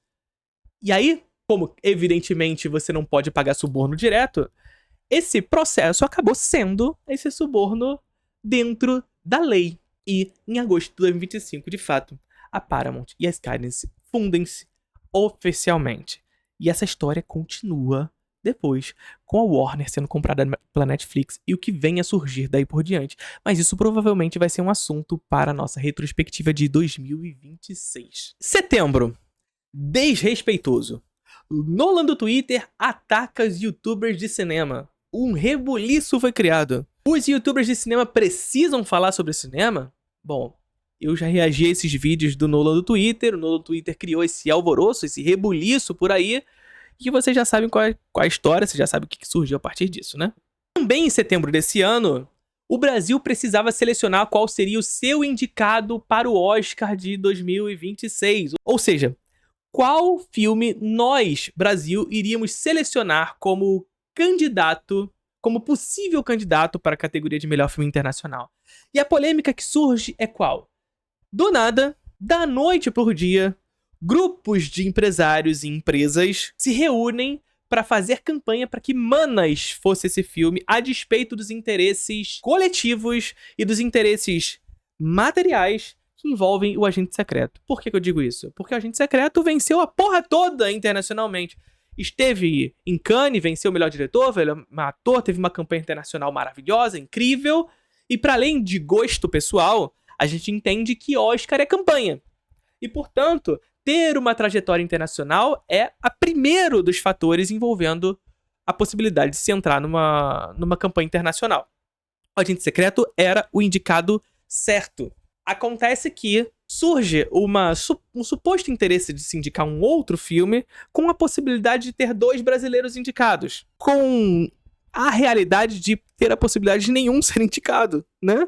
E aí, como evidentemente você não pode pagar suborno direto, esse processo acabou sendo esse suborno dentro da lei. E em agosto de 2025, de fato, a Paramount e a Skydance fundem-se oficialmente. E essa história continua depois, com a Warner sendo comprada pela Netflix e o que vem a surgir daí por diante. Mas isso provavelmente vai ser um assunto para a nossa retrospectiva de 2026. Setembro. Desrespeitoso. Nolan do Twitter ataca os youtubers de cinema. Um rebuliço foi criado. Os youtubers de cinema precisam falar sobre cinema? Bom, eu já reagi a esses vídeos do Nolan do Twitter. O Nolan do Twitter criou esse alvoroço, esse rebuliço por aí. E vocês já sabem qual é a história, vocês já sabem o que surgiu a partir disso, né? Também em setembro desse ano, o Brasil precisava selecionar qual seria o seu indicado para o Oscar de 2026. Ou seja, qual filme nós, Brasil, iríamos selecionar como candidato, como possível candidato para a categoria de melhor filme internacional. E a polêmica que surge é qual? Do nada, da noite por dia, grupos de empresários e empresas se reúnem para fazer campanha para que Manas fosse esse filme, a despeito dos interesses coletivos e dos interesses materiais que envolvem o Agente Secreto. Por que eu digo isso? Porque o Agente Secreto venceu a porra toda internacionalmente. Esteve em Cannes, venceu o melhor diretor, melhor ator, teve uma campanha internacional maravilhosa, incrível. E para além de gosto pessoal, a gente entende que Oscar é campanha. E, portanto, ter uma trajetória internacional é a primeiro dos fatores envolvendo a possibilidade de se entrar numa campanha internacional. O Agente Secreto era o indicado certo. Acontece que surge um suposto interesse de se indicar um outro filme com a possibilidade de ter 2 brasileiros indicados, com a realidade de ter a possibilidade de nenhum ser indicado, né?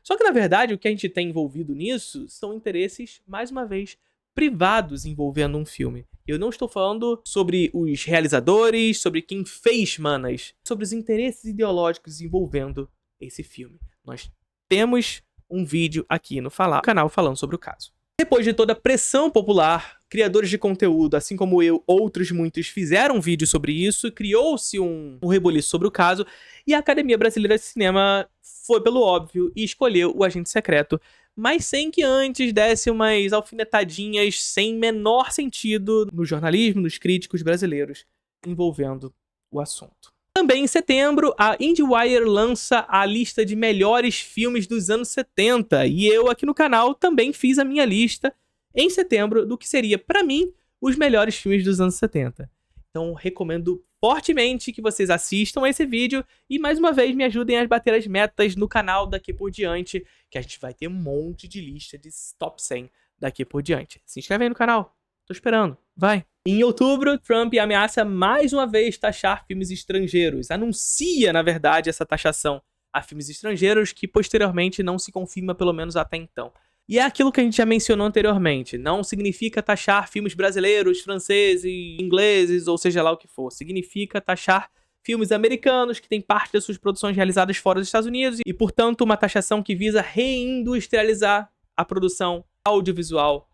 Só que, na verdade, o que a gente tem envolvido nisso são interesses, mais uma vez, privados envolvendo um filme. Eu não estou falando sobre os realizadores, sobre quem fez Manas, sobre os interesses ideológicos envolvendo esse filme. Nós temos um vídeo aqui no canal falando sobre o caso. Depois de toda a pressão popular, criadores de conteúdo, assim como eu, outros muitos, fizeram um vídeo sobre isso, criou-se um rebuliço sobre o caso, e a Academia Brasileira de Cinema foi pelo óbvio e escolheu o Agente Secreto, mas sem que antes desse umas alfinetadinhas sem menor sentido no jornalismo, nos críticos brasileiros envolvendo o assunto. Também em setembro, a IndieWire lança a lista de melhores filmes dos anos 70, e eu aqui no canal também fiz a minha lista em setembro do que seria, para mim, os melhores filmes dos anos 70. Então, recomendo fortemente que vocês assistam esse vídeo e, mais uma vez, me ajudem a bater as metas no canal daqui por diante, que a gente vai ter um monte de lista de top 100 daqui por diante. Se inscreve aí no canal. Tô esperando. Vai. Em outubro, Trump ameaça mais uma vez taxar filmes estrangeiros. Anuncia, na verdade, essa taxação a filmes estrangeiros que posteriormente não se confirma, pelo menos até então. E é aquilo que a gente já mencionou anteriormente. Não significa taxar filmes brasileiros, franceses, ingleses, ou seja lá o que for. Significa taxar filmes americanos que têm parte das suas produções realizadas fora dos Estados Unidos e, portanto, uma taxação que visa reindustrializar a produção audiovisual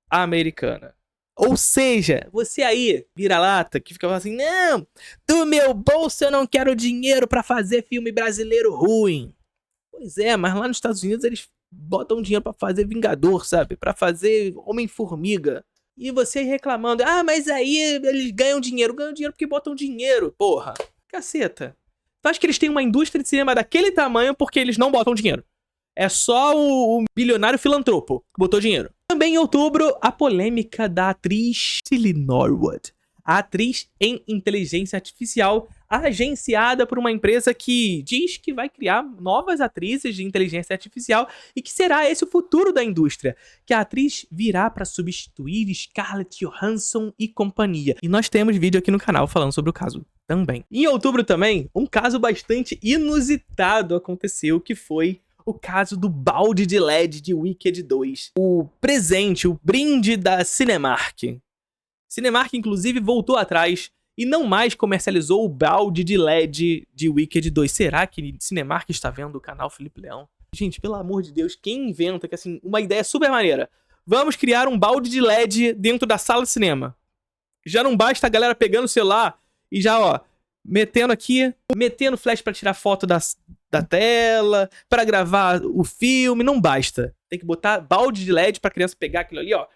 americana. Ou seja, você aí, vira-lata, que fica falando assim, não, do meu bolso eu não quero dinheiro pra fazer filme brasileiro ruim. Pois é, mas lá nos Estados Unidos eles botam dinheiro pra fazer Vingador, sabe? Pra fazer Homem-Formiga. E você reclamando, mas aí eles ganham dinheiro porque botam dinheiro, porra. Caceta. Tu acha que eles têm uma indústria de cinema daquele tamanho porque eles não botam dinheiro? É só o bilionário filantropo que botou dinheiro. Também em outubro, a polêmica da atriz Cillian Norwood. A atriz em inteligência artificial agenciada por uma empresa que diz que vai criar novas atrizes de inteligência artificial e que será esse o futuro da indústria. Que a atriz virá para substituir Scarlett Johansson e companhia. E nós temos vídeo aqui no canal falando sobre o caso também. Em outubro também, um caso bastante inusitado aconteceu, que foi o caso do balde de LED de Wicked 2. O presente, o brinde da Cinemark. Cinemark, inclusive, voltou atrás e não mais comercializou o balde de LED de Wicked 2. Será que Cinemark está vendo o canal Felipe Leão? Gente, pelo amor de Deus, quem inventa que, assim, uma ideia super maneira? Vamos criar um balde de LED dentro da sala de cinema. Já não basta a galera pegando o celular e já, ó, metendo flash pra tirar foto da tela, pra gravar o filme, não basta. Tem que botar balde de LED pra criança pegar aquilo ali, ó,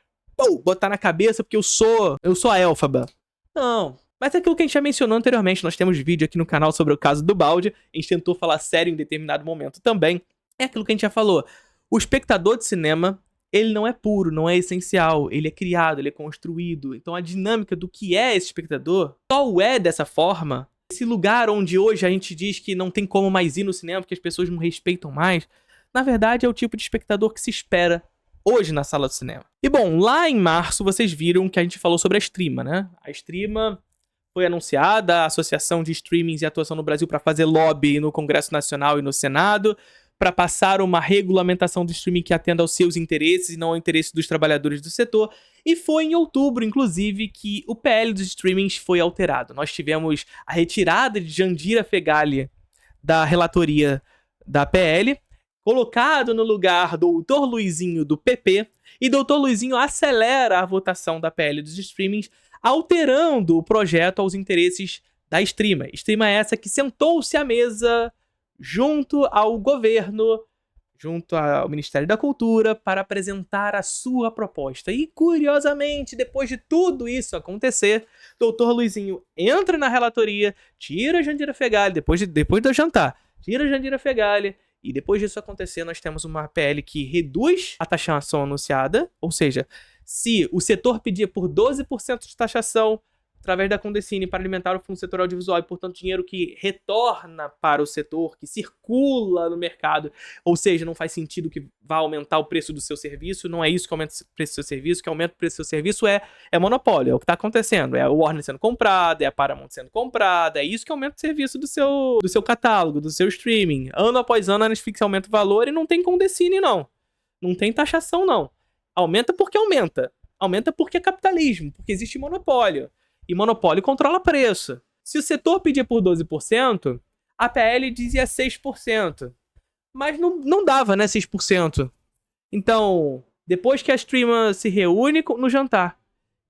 botar na cabeça porque eu sou a Elfaba. Não, mas é aquilo que a gente já mencionou anteriormente, nós temos vídeo aqui no canal sobre o caso do balde, a gente tentou falar sério em determinado momento também. É aquilo que a gente já falou, o espectador de cinema, ele não é puro, não é essencial, ele é criado, ele é construído. Então a dinâmica do que é esse espectador só é dessa forma. Esse lugar onde hoje a gente diz que não tem como mais ir no cinema porque as pessoas não respeitam mais, na verdade é o tipo de espectador que se espera hoje na sala do cinema. E bom, lá em março vocês viram que a gente falou sobre a Streama, né? A Streama foi anunciada a Associação de Streamings e Atuação no Brasil para fazer lobby no Congresso Nacional e no Senado, para passar uma regulamentação do streaming que atenda aos seus interesses e não ao interesse dos trabalhadores do setor. E foi em outubro, inclusive, que o PL dos streamings foi alterado. Nós tivemos a retirada de Jandira Fegali da relatoria da PL, colocado no lugar Dr. Luizinho do PP, e Dr. Luizinho acelera a votação da PL dos streamings, alterando o projeto aos interesses da Streama. Streama essa que sentou-se à mesa junto ao governo, junto ao Ministério da Cultura, para apresentar a sua proposta. E, curiosamente, depois de tudo isso acontecer, Dr. Luizinho entra na relatoria, tira a Jandira Fegali, depois do jantar, tira a Jandira Fegali, e depois disso acontecer, nós temos uma PL que reduz a taxação anunciada, ou seja, se o setor pedia por 12% de taxação através da Condecine para alimentar o fundo setor audiovisual e, portanto, dinheiro que retorna para o setor, que circula no mercado, ou seja, não faz sentido que vá aumentar o preço do seu serviço, não é isso que aumenta o preço do seu serviço, o que aumenta o preço do seu serviço é monopólio, é o que está acontecendo, é o Warner sendo comprado, é a Paramount sendo comprada, é isso que aumenta o serviço do seu catálogo, do seu streaming. Ano após ano a Netflix aumenta o valor e não tem Condecine, não. Não tem taxação, não. Aumenta porque aumenta. Aumenta porque é capitalismo, porque existe monopólio. E monopólio controla preço. Se o setor pedia por 12%, a PL dizia 6%. Mas não dava, né, 6%. Então, depois que a Streama se reúne no jantar,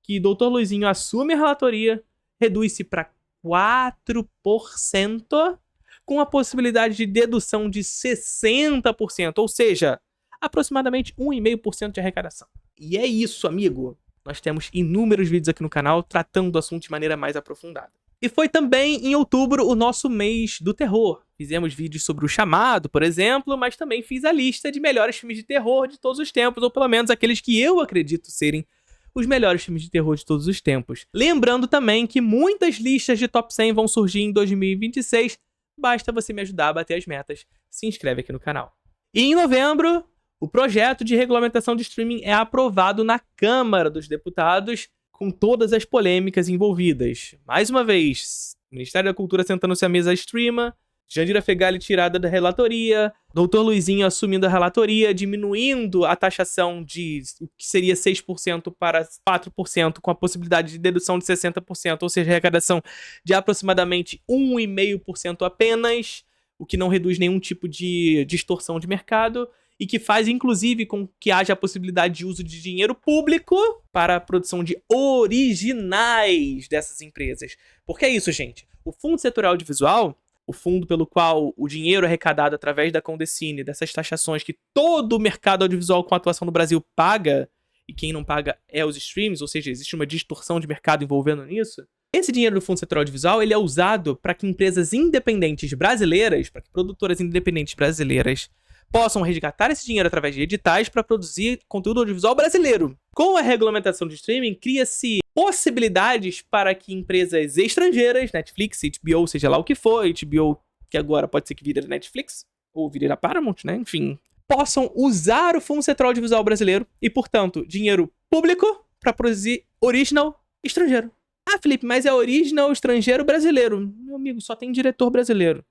que Dr. Luizinho assume a relatoria, reduz-se para 4%, com a possibilidade de dedução de 60%, ou seja, aproximadamente 1,5% de arrecadação. E é isso, amigo. Nós temos inúmeros vídeos aqui no canal tratando do assunto de maneira mais aprofundada. E foi também em outubro o nosso mês do terror. Fizemos vídeos sobre O Chamado, por exemplo, mas também fiz a lista de melhores filmes de terror de todos os tempos, ou pelo menos aqueles que eu acredito serem os melhores filmes de terror de todos os tempos. Lembrando também que muitas listas de top 100 vão surgir em 2026, basta você me ajudar a bater as metas. Se inscreve aqui no canal. E em novembro, o projeto de regulamentação de streaming é aprovado na Câmara dos Deputados, com todas as polêmicas envolvidas. Mais uma vez, o Ministério da Cultura sentando-se à mesa Streama, Jandira Fegali tirada da relatoria, Dr. Luizinho assumindo a relatoria, diminuindo a taxação de o que seria 6% para 4%, com a possibilidade de dedução de 60%, ou seja, arrecadação de aproximadamente 1,5% apenas, o que não reduz nenhum tipo de distorção de mercado, e que faz, inclusive, com que haja a possibilidade de uso de dinheiro público para a produção de originais dessas empresas. Porque é isso, gente. O Fundo Setorial Audiovisual, o fundo pelo qual o dinheiro arrecadado através da Condecine, dessas taxações que todo o mercado audiovisual com atuação no Brasil paga, e quem não paga é os streams, ou seja, existe uma distorção de mercado envolvendo nisso. Esse dinheiro do Fundo Setorial Audiovisual ele é usado para que empresas independentes brasileiras, para que produtoras independentes brasileiras possam resgatar esse dinheiro através de editais para produzir conteúdo audiovisual brasileiro. Com a regulamentação de streaming, cria-se possibilidades para que empresas estrangeiras, Netflix, HBO, seja lá o que for, HBO que agora pode ser que vire a Netflix, ou vire a Paramount, né? Enfim, possam usar o Fundo Setorial Audiovisual brasileiro e, portanto, dinheiro público para produzir original estrangeiro. Ah, Felipe, mas é original estrangeiro brasileiro. Meu amigo, só tem diretor brasileiro.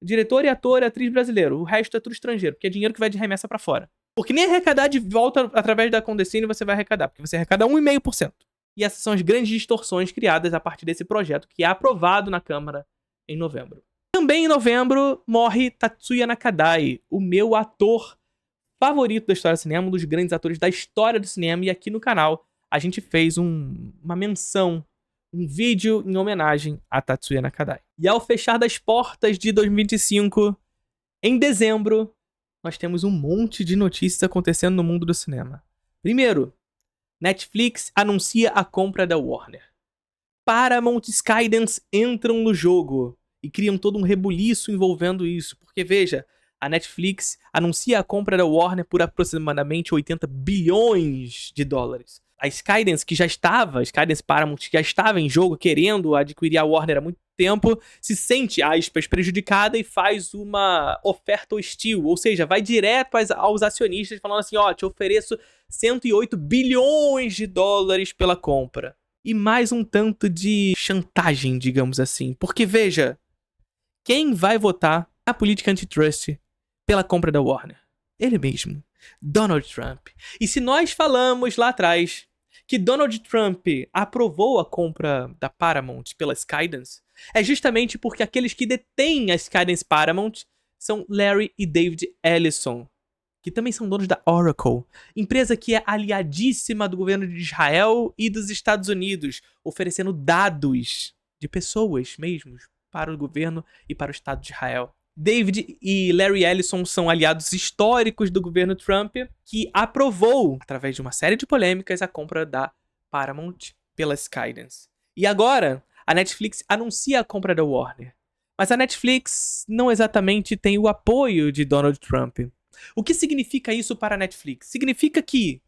Diretor e ator e atriz brasileiro. O resto é tudo estrangeiro, porque é dinheiro que vai de remessa pra fora. Porque nem arrecadar de volta através da Condecine você vai arrecadar, porque você arrecada 1,5%. E essas são as grandes distorções criadas a partir desse projeto, que é aprovado na Câmara em novembro. Também em novembro morre Tatsuya Nakadai, o meu ator favorito da história do cinema, um dos grandes atores da história do cinema, e aqui no canal a gente fez uma menção, um vídeo em homenagem a Tatsuya Nakadai. E ao fechar das portas de 2025, em dezembro, nós temos um monte de notícias acontecendo no mundo do cinema. Primeiro, Netflix anuncia a compra da Warner. Paramount e Skydance entram no jogo e criam todo um rebuliço envolvendo isso. Porque, veja, a Netflix anuncia a compra da Warner por aproximadamente 80 bilhões de dólares. A Skydance, que já estava, Skydance Paramount, que já estava em jogo, querendo adquirir a Warner há muito tempo, se sente, aspas, prejudicada e faz uma oferta hostil. Ou seja, vai direto aos acionistas falando assim, ó, te ofereço 108 bilhões de dólares pela compra. e mais um tanto de chantagem, digamos assim. Porque, veja, quem vai votar na política antitrust pela compra da Warner? Ele mesmo, Donald Trump. E se nós falamos lá atrás que Donald Trump aprovou a compra da Paramount pela Skydance, é justamente porque aqueles que detêm a Skydance Paramount são Larry e David Ellison, que também são donos da Oracle, empresa que é aliadíssima do governo de Israel e dos Estados Unidos, oferecendo dados de pessoas mesmos para o governo e para o Estado de Israel. David e Larry Ellison são aliados históricos do governo Trump, que aprovou, através de uma série de polêmicas, a compra da Paramount pela Skydance. E agora, a Netflix anuncia a compra da Warner. Mas a Netflix não exatamente tem o apoio de Donald Trump. O que significa isso para a Netflix? Significa que,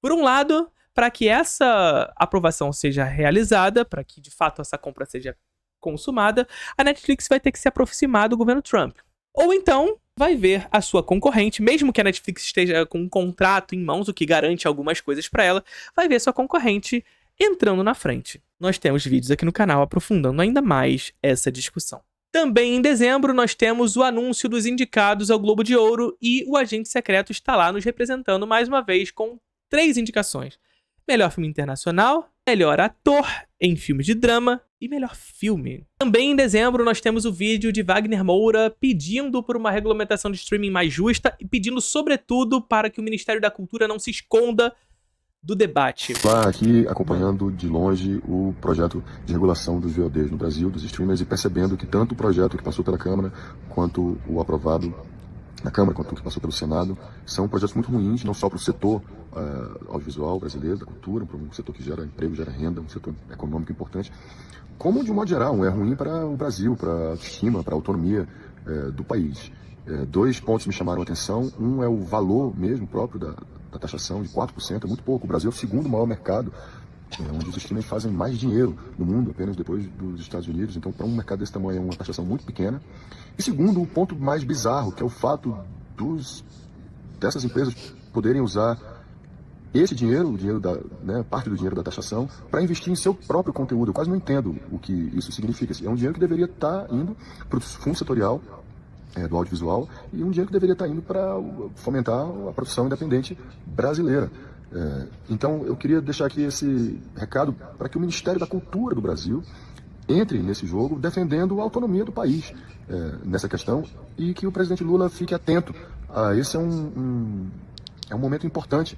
por um lado, para que essa aprovação seja realizada, para que de fato essa compra seja consumada, a Netflix vai ter que se aproximar do governo Trump. Ou então, vai ver a sua concorrente, mesmo que a Netflix esteja com um contrato em mãos, o que garante algumas coisas para ela, vai ver sua concorrente entrando na frente. Nós temos vídeos aqui no canal aprofundando ainda mais essa discussão. Também em dezembro, nós temos o anúncio dos indicados ao Globo de Ouro e o Agente Secreto está lá nos representando mais uma vez com 3 indicações. Melhor filme internacional, melhor ator em filme de drama e melhor filme. Também em dezembro nós temos o vídeo de Wagner Moura pedindo por uma regulamentação de streaming mais justa e pedindo sobretudo para que o Ministério da Cultura não se esconda do debate. Lá aqui acompanhando de longe o projeto de regulação dos VODs no Brasil, dos streamers, e percebendo que tanto o projeto que passou pela Câmara quanto o aprovado na Câmara, quanto o que passou pelo Senado, são projetos muito ruins, não só para o setor audiovisual brasileiro, da cultura, para um setor que gera emprego, gera renda, um setor econômico importante, como de um modo geral, é ruim para o Brasil, para a autoestima, para a autonomia do país. 2 pontos me chamaram a atenção. Um é o valor mesmo próprio da taxação, de 4%, é muito pouco. O Brasil é o segundo maior mercado, onde os streamers fazem mais dinheiro no mundo, apenas depois dos Estados Unidos. Então, para um mercado desse tamanho, é uma taxação muito pequena. E segundo, o ponto mais bizarro, que é o fato dessas empresas poderem usar esse dinheiro, parte do dinheiro da taxação, para investir em seu próprio conteúdo. Eu quase não entendo o que isso significa. É um dinheiro que deveria estar indo para o fundo setorial do audiovisual e um dinheiro que deveria estar indo para fomentar a produção independente brasileira. Então, eu queria deixar aqui esse recado para que o Ministério da Cultura do Brasil entre nesse jogo defendendo a autonomia do país nessa questão e que o presidente Lula fique atento. Esse é um momento importante,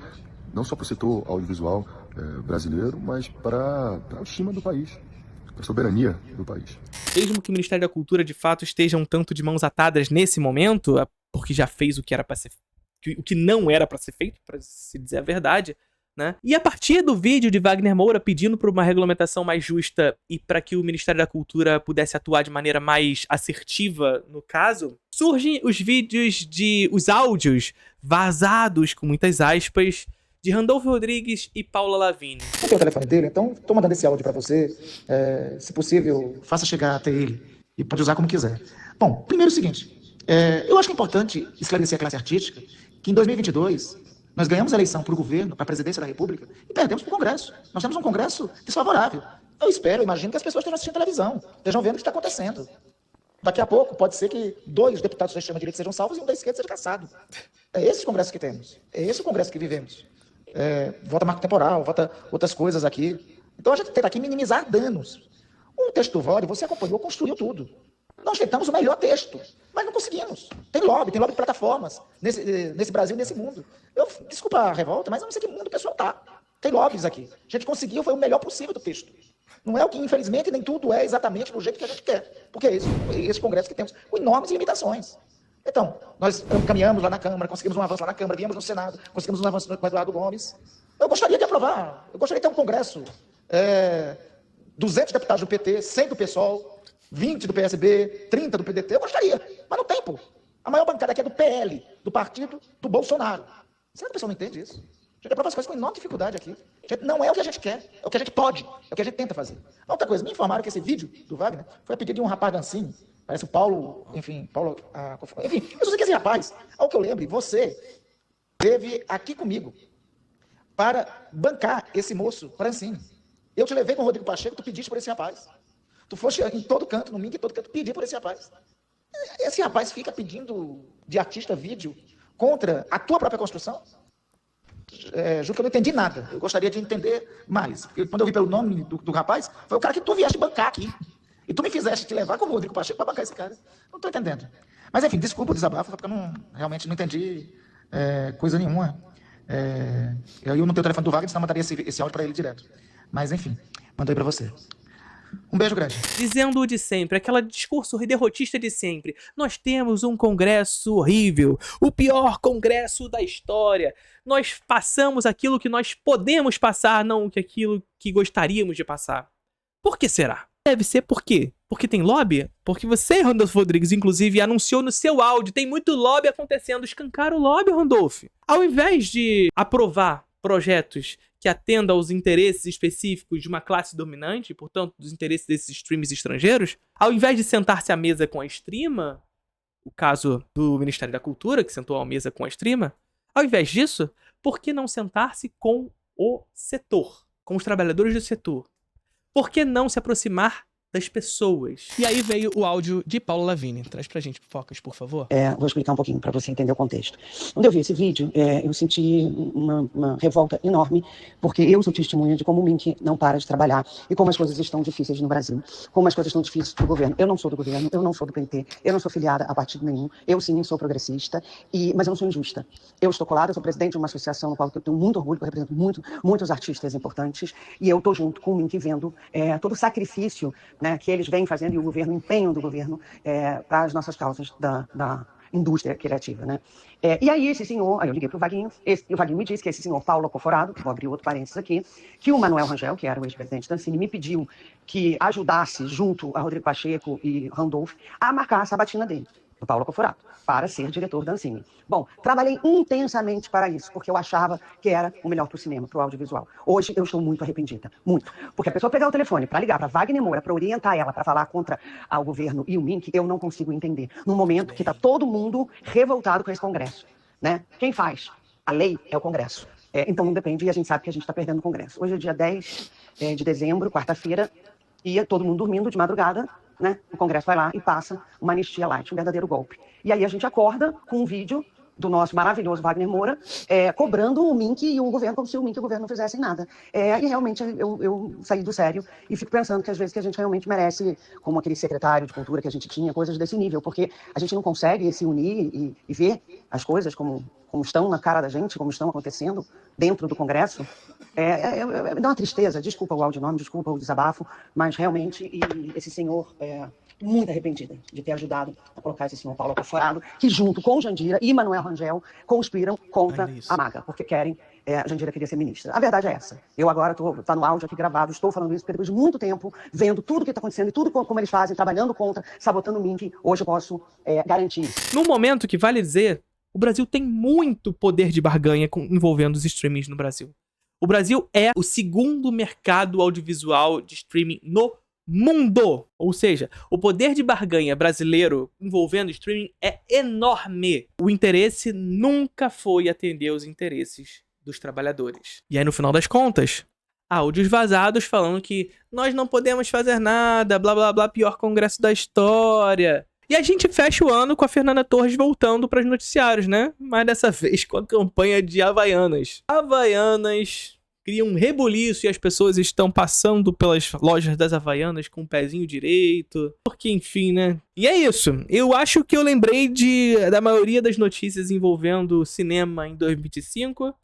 não só para o setor audiovisual brasileiro, mas para a autoestima do país, para a soberania do país. Mesmo que o Ministério da Cultura, de fato, esteja um tanto de mãos atadas nesse momento, porque já fez o que era para ser, o que não era para ser feito, para se dizer a verdade, né? E a partir do vídeo de Wagner Moura pedindo por uma regulamentação mais justa e para que o Ministério da Cultura pudesse atuar de maneira mais assertiva no caso, surgem os vídeos os áudios vazados, com muitas aspas, de Randolfo Rodrigues e Paula Lavigne. Eu tenho o telefone dele, então estou mandando esse áudio para você. Se possível, faça chegar até ele e pode usar como quiser. Bom, primeiro é o seguinte, eu acho que é importante esclarecer a classe artística que em 2022 nós ganhamos a eleição para o governo, para a presidência da República e perdemos para o Congresso. Nós temos um Congresso desfavorável. Eu imagino que as pessoas estejam assistindo televisão, estejam vendo o que está acontecendo. Daqui a pouco pode ser que 2 deputados da extrema-direita sejam salvos e um da esquerda seja caçado. É esse o Congresso que temos, é esse o Congresso que vivemos. Vota marco temporal, vota outras coisas aqui. Então a gente tenta aqui minimizar danos. O texto do VOD, você acompanhou, construiu tudo. Nós tentamos o melhor texto, mas não conseguimos. Tem lobby de plataformas nesse Brasil, nesse mundo. Desculpa a revolta, mas eu não sei que mundo o pessoal tá. Tem lobbies aqui. A gente conseguiu, foi o melhor possível do texto. Não é o que, infelizmente, nem tudo é exatamente do jeito que a gente quer. Porque é esse Congresso que temos, com enormes limitações. Então, nós caminhamos lá na Câmara, conseguimos um avanço lá na Câmara, viemos no Senado, conseguimos um avanço com o Eduardo Gomes. Eu gostaria de aprovar, eu gostaria de ter um Congresso, 200 deputados do PT, 100 do PSOL, 20 do PSB, 30 do PDT, eu gostaria, mas não tem, pô. A maior bancada aqui é do PL, do partido do Bolsonaro. Será que o pessoal não entende isso? A gente aprova as coisas com enorme dificuldade aqui. Não é o que a gente quer, é o que a gente pode, é o que a gente tenta fazer. Outra coisa, me informaram que esse vídeo do Wagner foi a pedido de um rapaz dancinho. Parece o Paulo, enfim, eu só sei que esse rapaz, ao que eu lembro, você esteve aqui comigo para bancar esse moço Francine. Eu te levei com o Rodrigo Pacheco, tu pediste por esse rapaz. Tu foste em todo canto, no Mink, em todo canto, pedir por esse rapaz. Esse rapaz fica pedindo de artista vídeo contra a tua própria construção? Juro que eu não entendi nada. Eu gostaria de entender mais. Porque quando eu vi pelo nome do rapaz, foi o cara que tu vieste bancar aqui. E tu me fizeste te levar com o Rodrigo Pacheco para bancar esse cara. Não estou entendendo. Mas enfim, desculpa o desabafo, porque eu realmente não entendi coisa nenhuma. Eu não tenho o telefone do Wagner, senão eu mandaria esse áudio para ele direto. Mas enfim, mandei para você. Um beijo grande. Dizendo o de sempre, aquele discurso derrotista de sempre. Nós temos um congresso horrível, o pior congresso da história. Nós passamos aquilo que nós podemos passar, não aquilo que gostaríamos de passar. Por que será? Deve ser por quê? Porque tem lobby? Porque você, Randolfo Rodrigues, inclusive, anunciou no seu áudio, tem muito lobby acontecendo. Escancara o lobby, Randolfo. Ao invés de aprovar projetos que atendam aos interesses específicos de uma classe dominante, portanto, dos interesses desses streams estrangeiros, ao invés de sentar-se à mesa com a streama, o caso do Ministério da Cultura, que sentou à mesa com a streama, ao invés disso, por que não sentar-se com o setor, com os trabalhadores do setor? Por que não se aproximar das pessoas? E aí veio o áudio de Paulo Lavigne. Traz pra gente, Focas, por favor. Vou explicar um pouquinho para você entender o contexto. Quando eu vi esse vídeo, eu senti uma revolta enorme, porque eu sou testemunha de como o Mink não para de trabalhar e como as coisas estão difíceis no Brasil, como as coisas estão difíceis do governo. Eu não sou do governo, eu não sou do PT, eu não sou filiada a partido nenhum, eu sim sou progressista, mas eu não sou injusta. Eu estou colada, eu sou presidente de uma associação no qual eu tenho muito orgulho, que eu represento muitos artistas importantes, e eu estou junto com o Mink vendo todo o sacrifício, né, que eles vêm fazendo, e o governo, o empenho do governo para as nossas causas da indústria criativa, né? E aí esse senhor, aí eu liguei para o Vaguinho, e o Vaguinho me disse que esse senhor Paulo Coforado, vou abrir outro parênteses aqui, que o Manuel Rangel, que era o ex-presidente da Ancine, me pediu que ajudasse, junto a Rodrigo Pacheco e Randolph, a marcar a sabatina dele, do Paulo Coforado, para ser diretor da Ancine. Bom, trabalhei intensamente para isso, porque eu achava que era o melhor para o cinema, para o audiovisual. Hoje eu estou muito arrependida, muito. Porque a pessoa pegar o telefone para ligar para Wagner Moura, para orientar ela, para falar contra o governo e o Mink, eu não consigo entender. Num momento que está todo mundo revoltado com esse Congresso, né? Quem faz a lei é o Congresso. Então não depende, e a gente sabe que a gente está perdendo o Congresso. Hoje é dia 10 de dezembro, quarta-feira, e todo mundo dormindo de madrugada, né? O Congresso vai lá e passa uma anistia light, um verdadeiro golpe. E aí a gente acorda com um vídeo do nosso maravilhoso Wagner Moura cobrando o Mink e o governo como se o Mink e o governo não fizessem nada. E realmente eu saí do sério e fico pensando que às vezes que a gente realmente merece, como aquele secretário de cultura que a gente tinha, coisas desse nível, porque a gente não consegue se unir e ver as coisas como estão na cara da gente, como estão acontecendo dentro do Congresso. Dá uma tristeza, desculpa o áudio nome, desculpa o desabafo, mas realmente esse senhor... muito arrependida de ter ajudado a colocar esse senhor Paulo Coforado, que junto com Jandira e Manuel Rangel conspiram contra a MAGA, porque querem, a Jandira queria ser ministra. A verdade é essa. Eu agora tá no áudio aqui gravado, estou falando isso porque depois de muito tempo, vendo tudo que está acontecendo e tudo como eles fazem, trabalhando contra, sabotando o Mink, hoje eu posso garantir. Num momento que, vale dizer, o Brasil tem muito poder de barganha envolvendo os streamings no Brasil. O Brasil é o segundo mercado audiovisual de streaming no mundo. Ou seja, o poder de barganha brasileiro envolvendo streaming é enorme. O interesse nunca foi atender os interesses dos trabalhadores. E aí, no final das contas, áudios vazados falando que nós não podemos fazer nada, blá blá blá, pior congresso da história. E a gente fecha o ano com a Fernanda Torres voltando para os noticiários, né? Mas dessa vez com a campanha de Havaianas. Havaianas cria um rebuliço e as pessoas estão passando pelas lojas das Havaianas com o pezinho direito. Porque, enfim, né? E é isso. Eu acho que eu lembrei da maioria das notícias envolvendo cinema em 2025.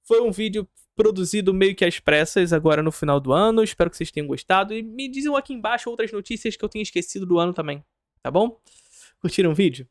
Foi um vídeo produzido meio que às pressas agora no final do ano. Espero que vocês tenham gostado. E me dizem aqui embaixo outras notícias que eu tenha esquecido do ano também. Tá bom? Curtiram o vídeo?